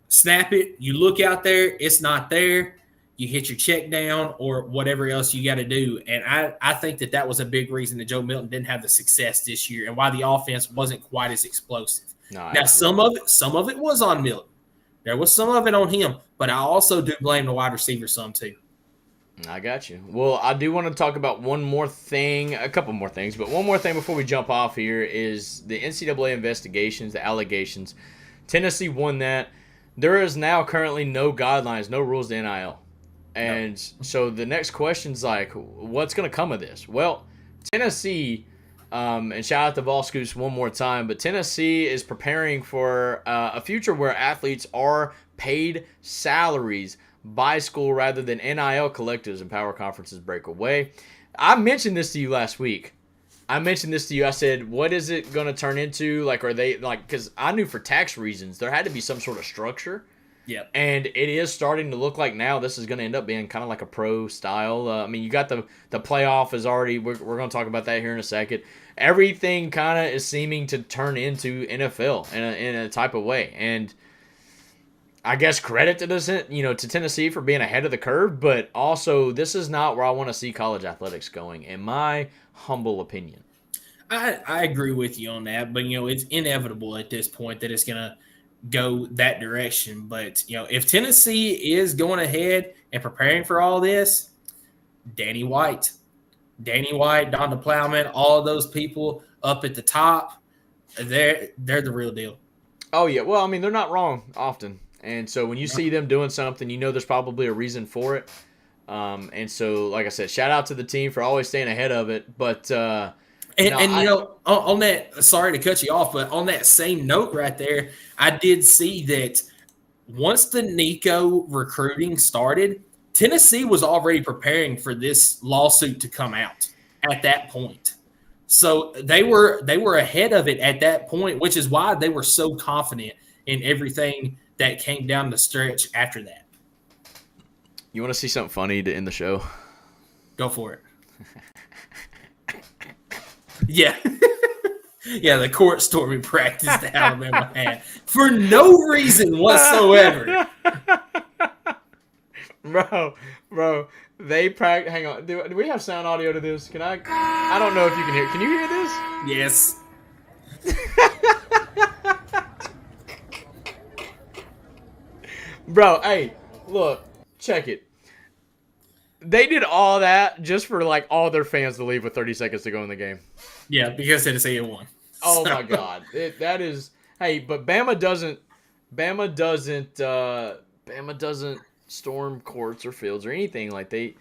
Snap it, you look out there, it's not there, you hit your check down or whatever else you got to do. And I think that was a big reason that Joe Milton didn't have the success this year and why the offense wasn't quite as explosive. Now, some of it was on Milton. There was some of it on him, but I also do blame the wide receiver some too. I got you. Well, I do want to talk about one more thing, a couple more things, but one more thing before we jump off here is the NCAA investigations, the allegations. Tennessee won that. There is now currently no guidelines, no rules to NIL. And so the next question's like, what's going to come of this? Well, Tennessee, and shout out to Vol Scoops one more time, but Tennessee is preparing for a future where athletes are paid salaries by school rather than NIL collectives and power conferences break away. I mentioned this to you last week. I said, what is it going to turn into? Like, are they, like, because I knew for tax reasons there had to be some sort of structure. Yeah. And it is starting to look like now this is going to end up being kind of like a pro style. I mean, you got the playoff is already, we're going to talk about that here in a second. Everything kind of is seeming to turn into NFL in a type of way. And I guess credit to this, to Tennessee for being ahead of the curve, but also this is not where I want to see college athletics going, in my humble opinion. I agree with you on that, but it's inevitable at this point that it's gonna go that direction. But if Tennessee is going ahead and preparing for all this, Danny White, Don the Plowman, all of those people up at the top, they're the real deal. Oh yeah, well I mean they're not wrong often. And so when you see them doing something, there's probably a reason for it. And so, like I said, shout out to the team for always staying ahead of it. But on that, sorry to cut you off, but on that same note right there, I did see that once the Nico recruiting started, Tennessee was already preparing for this lawsuit to come out at that point. So they were ahead of it at that point, which is why they were so confident in everything that came down the stretch after that. You want to see something funny to end the show? Go for it. Yeah. Yeah, the court storming practice that Alabama had for no reason whatsoever. Bro, they practice. Hang on. Do we have sound audio to this? Can I don't know if you can hear. Can you hear this? Yes. Bro, hey, look, check it. They did all that just for like all their fans to leave with 30 seconds to go in the game. Yeah, because Tennessee had won. Oh my God, that is. Hey, but Bama doesn't storm courts or fields or anything like they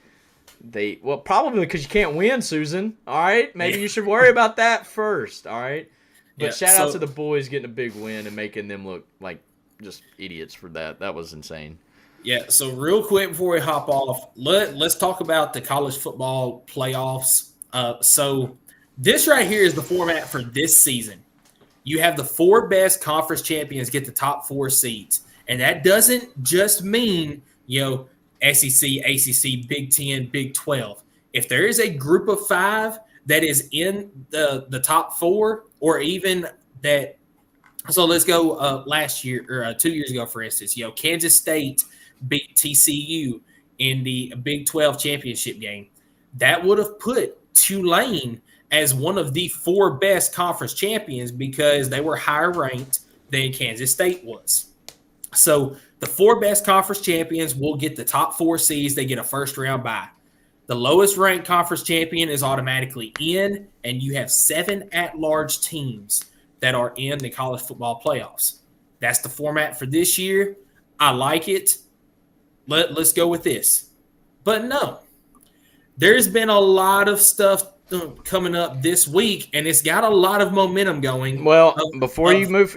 Probably because you can't win, Susan. All right, maybe you should worry about that first. All right, but shout out to the boys getting a big win and making them look like just idiots for that. That was insane. Yeah. So real quick before we hop off, let's talk about the college football playoffs. So this right here is the format for this season. You have the 4 best conference champions get the top 4 seeds, and that doesn't just mean SEC, ACC, Big 10, Big 12. If there is a group of 5 that is in the top 4, or even that, so let's go last year or 2 years ago, for instance, Kansas State beat TCU in the Big 12 championship game. That would have put Tulane as one of the 4 best conference champions because they were higher ranked than Kansas State was. So the 4 best conference champions will get the top 4 seeds. They get a first round bye. The lowest ranked conference champion is automatically in, and you have 7 at-large teams that are in the college football playoffs. That's the format for this year. I like it. Let's go with this. But no, there's been a lot of stuff coming up this week, and it's got a lot of momentum going. Well, before you move,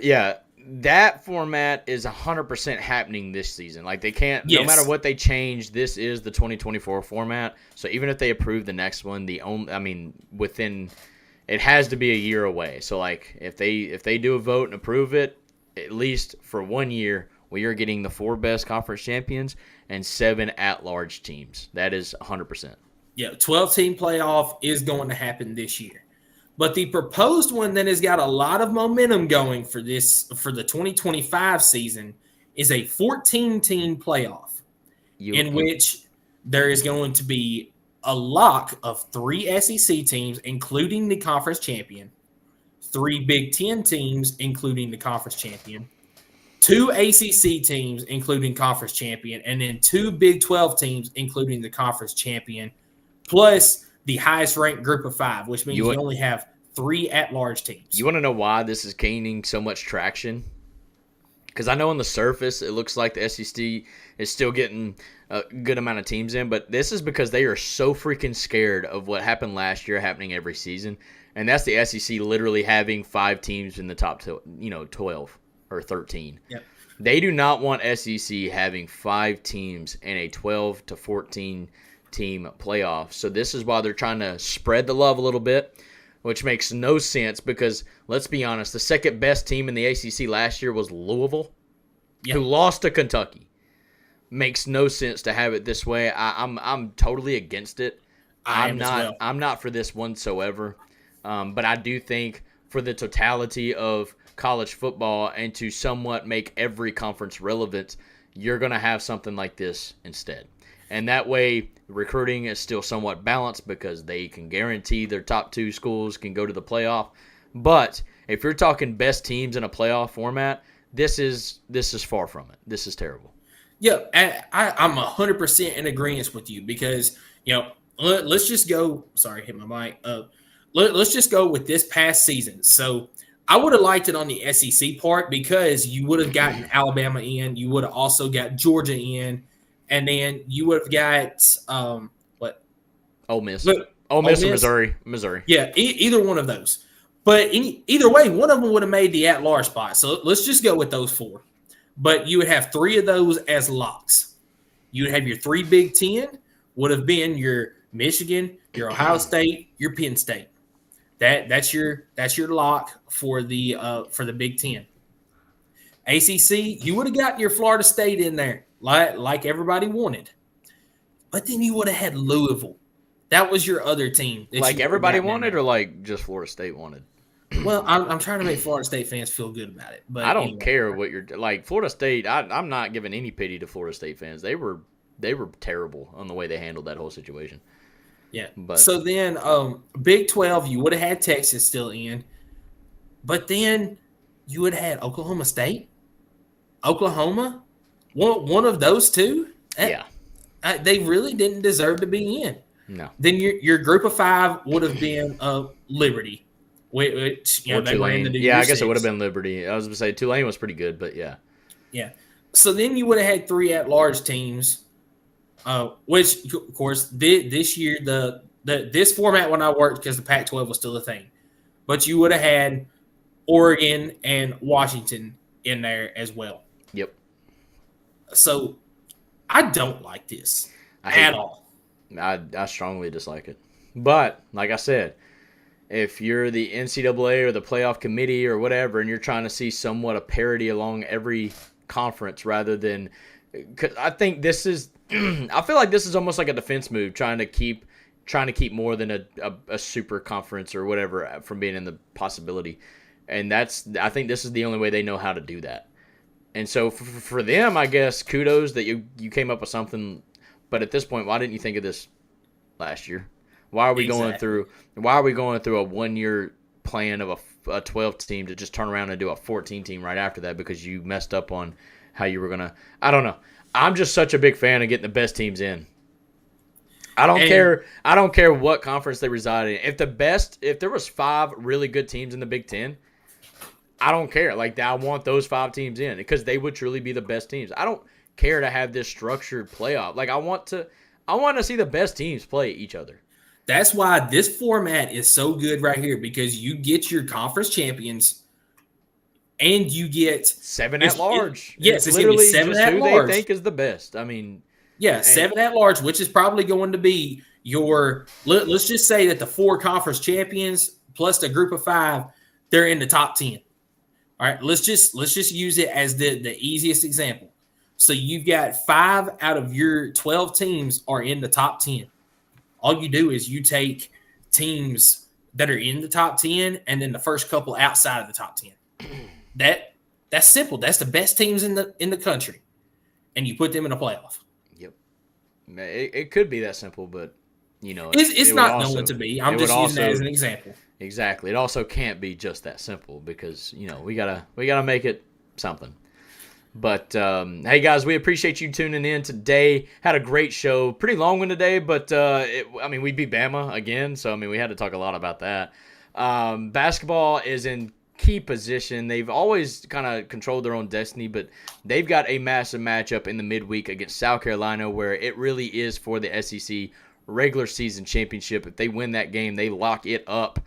that format is 100% happening this season. Like, they can't, no matter what they change, this is the 2024 format. So even if they approve the next one, it has to be a year away. So like, if they do a vote and approve it, at least for 1 year, we are getting the 4 best conference champions and 7 at-large teams. That is 100%. Yeah, 12-team playoff is going to happen this year. But the proposed one that has got a lot of momentum going for the 2025 season is a 14-team playoff in which there is going to be a lock of 3 SEC teams, including the conference champion, 3 Big 10 teams, including the conference champion, 2 ACC teams, including conference champion, and then 2 Big 12 teams, including the conference champion, plus the highest ranked group of 5, which means you only have 3 at-large teams. You want to know why this is gaining so much traction? Because I know on the surface it looks like the SEC is still getting a good amount of teams in, but this is because they are so freaking scared of what happened last year happening every season, and that's the SEC literally having 5 teams in the top 12 or 13. Yep. They do not want SEC having 5 teams in a 12 to 14 team playoff. So this is why they're trying to spread the love a little bit, which makes no sense because, let's be honest, the second best team in the ACC last year was Louisville, who lost to Kentucky. Makes no sense to have it this way. I'm totally against it. I'm not for this whatsoever. But I do think for the totality of college football and to somewhat make every conference relevant, you're going to have something like this instead. And that way, recruiting is still somewhat balanced because they can guarantee their top 2 schools can go to the playoff. But if you're talking best teams in a playoff format, this is far from it. This is terrible. Yeah, I'm 100% in agreement with you because, let's just go. Sorry, hit my mic. Let's just go with this past season. So I would have liked it on the SEC part because you would have gotten Alabama in. You would have also got Georgia in. And then you would have got Ole Miss. Ole Miss or Missouri. Yeah, either one of those. But either way, one of them would have made the at-large spot. So let's just go with those 4. But you would have 3 of those as locks. You would have your 3 Big 10 would have been your Michigan, your Ohio State, your Penn State. That's your lock for the Big 10. ACC, you would have gotten your Florida State in there. Like everybody wanted. But then you would have had Louisville. That was your other team. Like everybody wanted or like just Florida State wanted? Well, I'm trying to make Florida State fans feel good about it. But I don't care what you're – like Florida State, I'm not giving any pity to Florida State fans. They were terrible on the way they handled that whole situation. Yeah. So then Big 12, you would have had Texas still in. But then you would have had Oklahoma State, Oklahoma. One of those 2? They really didn't deserve to be in. No. Then your group of 5 would have been Liberty, which they were in the New I guess it would have been Liberty. I was going to say Tulane was pretty good, but yeah. Yeah. So then you would have had 3 at-large teams. which of course this year this format when I worked because the Pac-12 was still a thing, but you would have had Oregon and Washington in there as well. Yep. So I don't like this at all. I strongly dislike it. But like I said, if you're the NCAA or the playoff committee or whatever, and you're trying to see somewhat of parity along every conference rather than – cause I think this is – I feel like this is almost like a defense move, trying to keep more than a super conference or whatever from being in the possibility. And I think this is the only way they know how to do that. And so for them, I guess, kudos that you came up with something. But at this point, why didn't you think of this last year? Why are we going through a 1-year plan of a 12 team to just turn around and do a 14 team right after that because you messed up on how you were gonna? I don't know. I'm just such a big fan of getting the best teams in. I don't care what conference they reside in. If there was 5 really good teams in the Big Ten, I don't care. Like, I want those 5 teams in because they would truly be the best teams. I don't care to have this structured playoff. Like, I want to see the best teams play each other. That's why this format is so good right here, because you get your conference champions and you get 7 at large. Yes, it's literally 7 at large. They think is the best. I mean, yeah, 7 at large, which is probably going to be your. Let's just say that the 4 conference champions plus the group of 5, they're in the top 10. All right, let's just use it as the easiest example. So you've got 5 out of your 12 teams are in the top 10. All you do is you take teams that are in the top 10 and then the first couple outside of the top 10. That's simple. That's the best teams in the country, and you put them in a playoff. Yep, it could be that simple, but it's not going to be. I'm just using that as an example. Exactly. It also can't be just that simple because we gotta make it something. But hey guys, we appreciate you tuning in today. Had a great show, pretty long one today, but we beat Bama again, so we had to talk a lot about that. Basketball is in key position. They've always kind of controlled their own destiny, but they've got a massive matchup in the midweek against South Carolina, where it really is for the SEC regular season championship. If they win that game, they lock it up.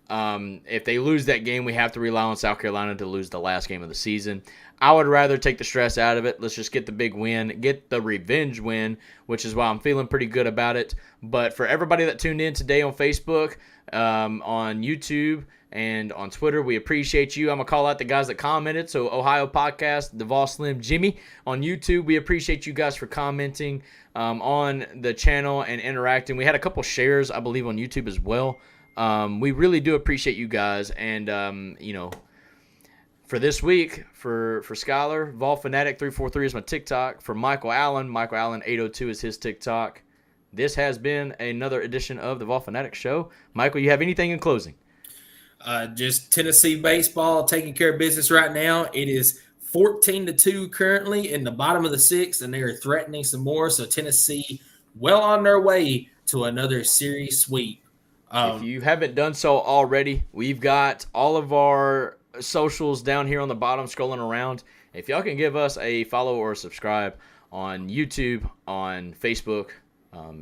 If they lose that game, we have to rely on South Carolina to lose the last game of the season. I would rather take the stress out of it. Let's just get the big win, get the revenge win, which is why I'm feeling pretty good about it. But for everybody that tuned in today on Facebook, on YouTube, and on Twitter, we appreciate you. I'm going to call out the guys that commented. So Ohio Podcast, Duval Slim, Jimmy. On YouTube, we appreciate you guys for commenting on the channel and interacting. We had a couple shares, I believe, on YouTube as well. We really do appreciate you guys. And, for this week, for Skylar, Vol Fanatic 343 is my TikTok. For Michael Allen 802 is his TikTok. This has been another edition of the Vol Fanatic Show. Michael, you have anything in closing? Just Tennessee baseball taking care of business right now. It is 14-2 currently in the bottom of the 6th, and they are threatening some more. So Tennessee well on their way to another series sweep. If you haven't done so already, we've got all of our socials down here on the bottom scrolling around. If y'all can give us a follow or a subscribe on YouTube, on Facebook,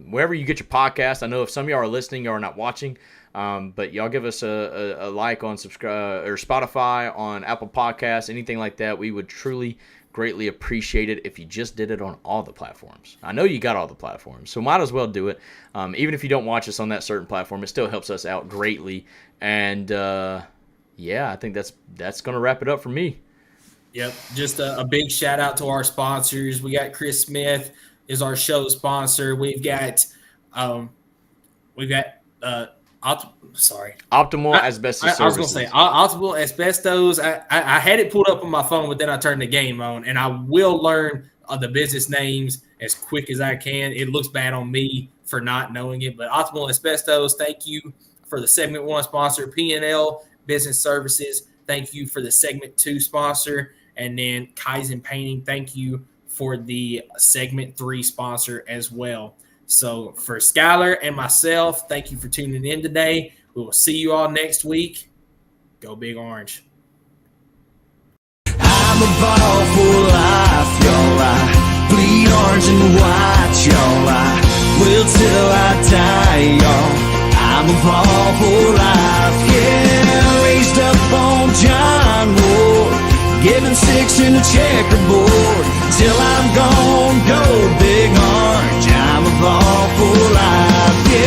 wherever you get your podcast. I know if some of y'all are listening, y'all are not watching, but y'all give us a like on subscribe or Spotify, on Apple Podcasts, anything like that. We would truly greatly appreciate it if you just did it on all the platforms. I know you got all the platforms, so might as well do it. Even if you don't watch us on that certain platform, it still helps us out greatly. And I think that's going to wrap it up for me. Yep, just a big shout out to our sponsors. We got Chris Smith is our show sponsor. We've got Optimal Asbestos Services. I was going to say Optimal Asbestos. I had it pulled up on my phone, but then I turned the game on, and I will learn the business names as quick as I can. It looks bad on me for not knowing it, but Optimal Asbestos, thank you for the segment 1 sponsor. P&L Business Services, thank you for the segment 2 sponsor. And then Kaizen Painting, thank you for the segment 3 sponsor as well. So for Skylar and myself, thank you for tuning in today. We will see you all next week. Go Big Orange. I'm a ball for life, y'all. I bleed orange and white, y'all. die, y'all. I'm a ball for life, yeah. Raised up on John Ward, giving 6 in the checkerboard. Till I'm gone, go big orange. I'm a ball for life, yeah.